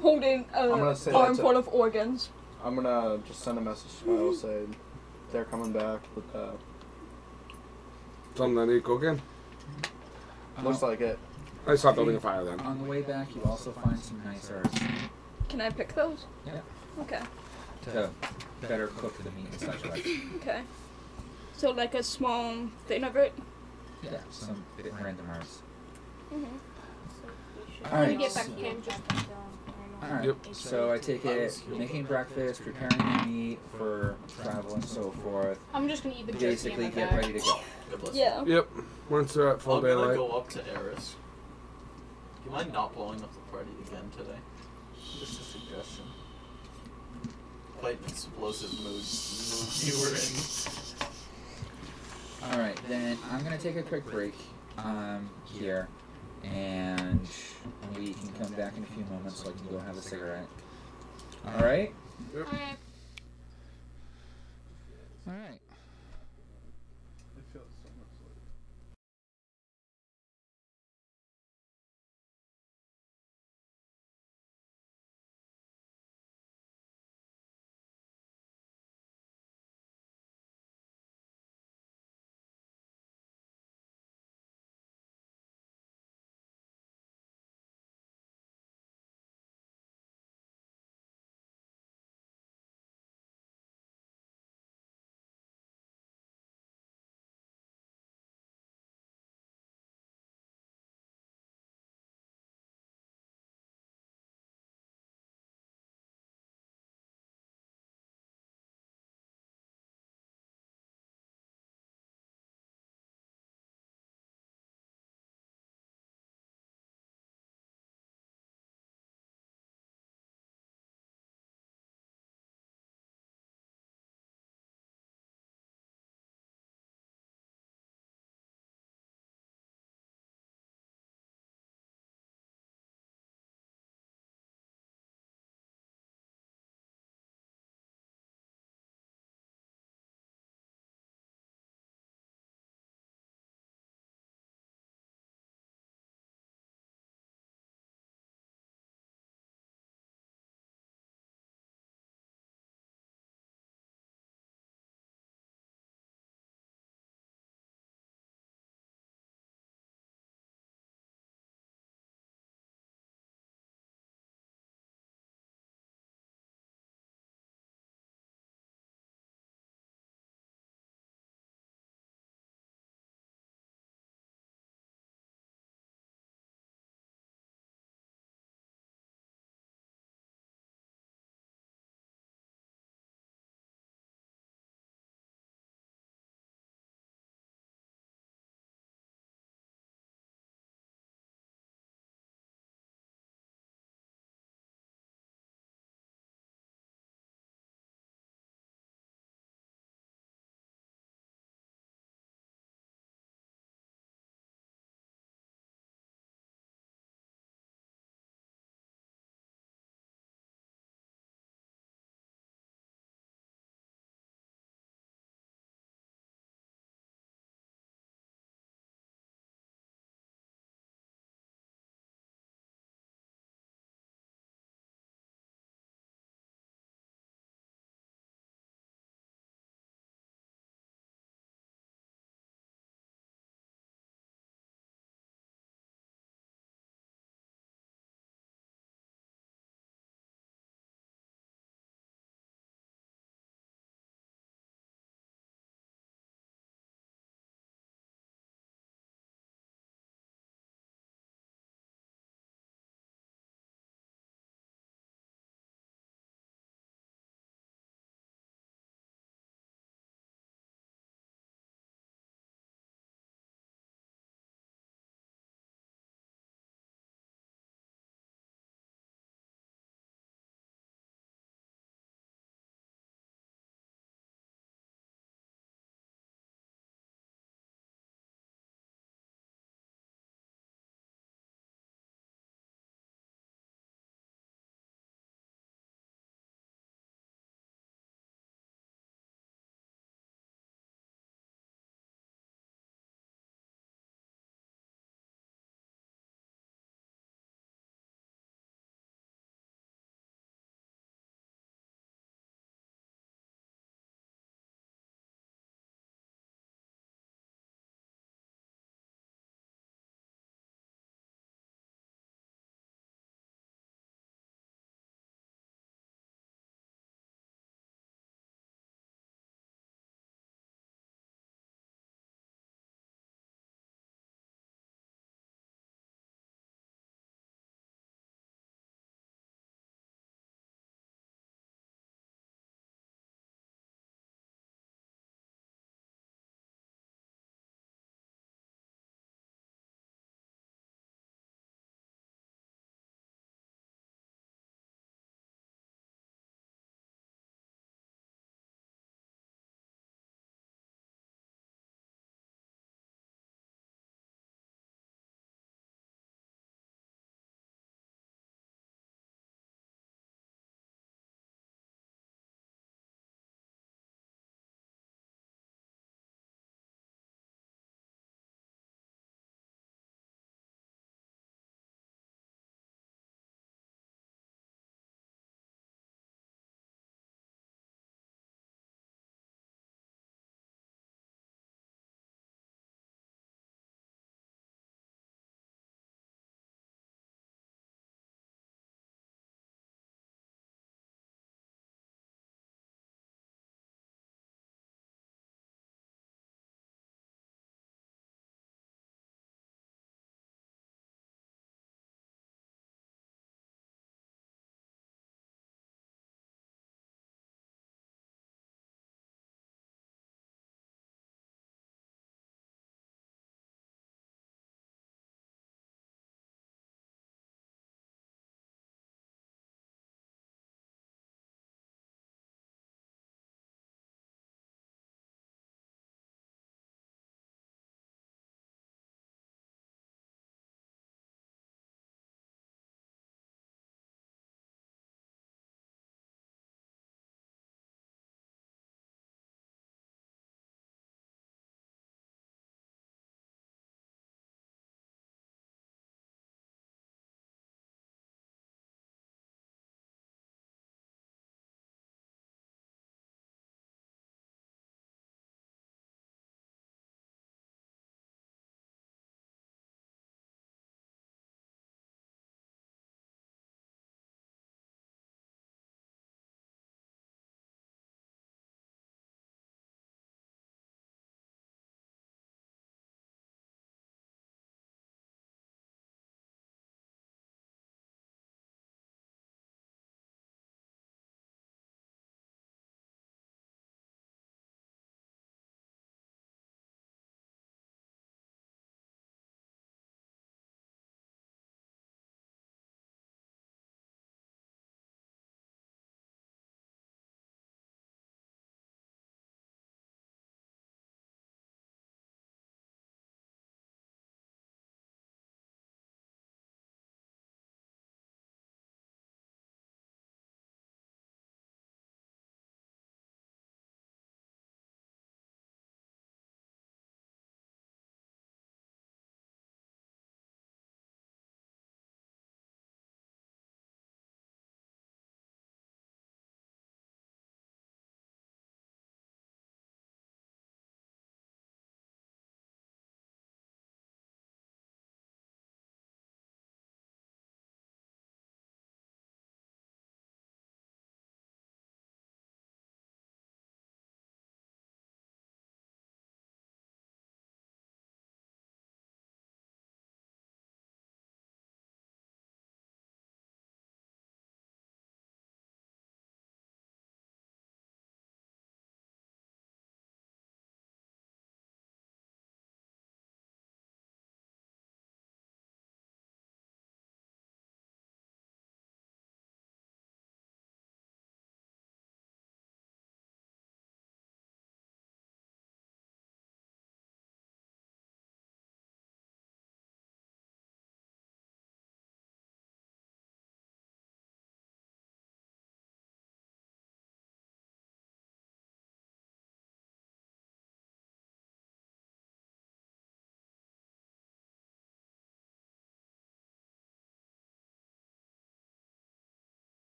Holding I'm a gonna say arm that's it. full of organs. I'm gonna just send a message to Kyle, say they're coming back with something I need cooking. looks like it. I stop building a fire then. On the way back, you also find some nice herbs Can I pick those? Yeah. Okay. to better cook the meat and such like. Okay. So like a small thing of it. Yeah, some bit random herbs. Mhm. I'm Alright. gonna get back to camp. Alright, Yep. so I take it making breakfast, preparing the meat for travel and so forth. I'm just gonna eat the jerky in Basically my get bag. ready to go. God bless Yeah. Yep. Once they're at full I'm gonna daylight. go up to Eris. Do you mind not blowing up the party again today? Just a suggestion. Quite an explosive mood you were in. Alright, then I'm gonna take a quick break here, and we can come back in a few moments so I can go have a cigarette. Alright? Alright. Alright.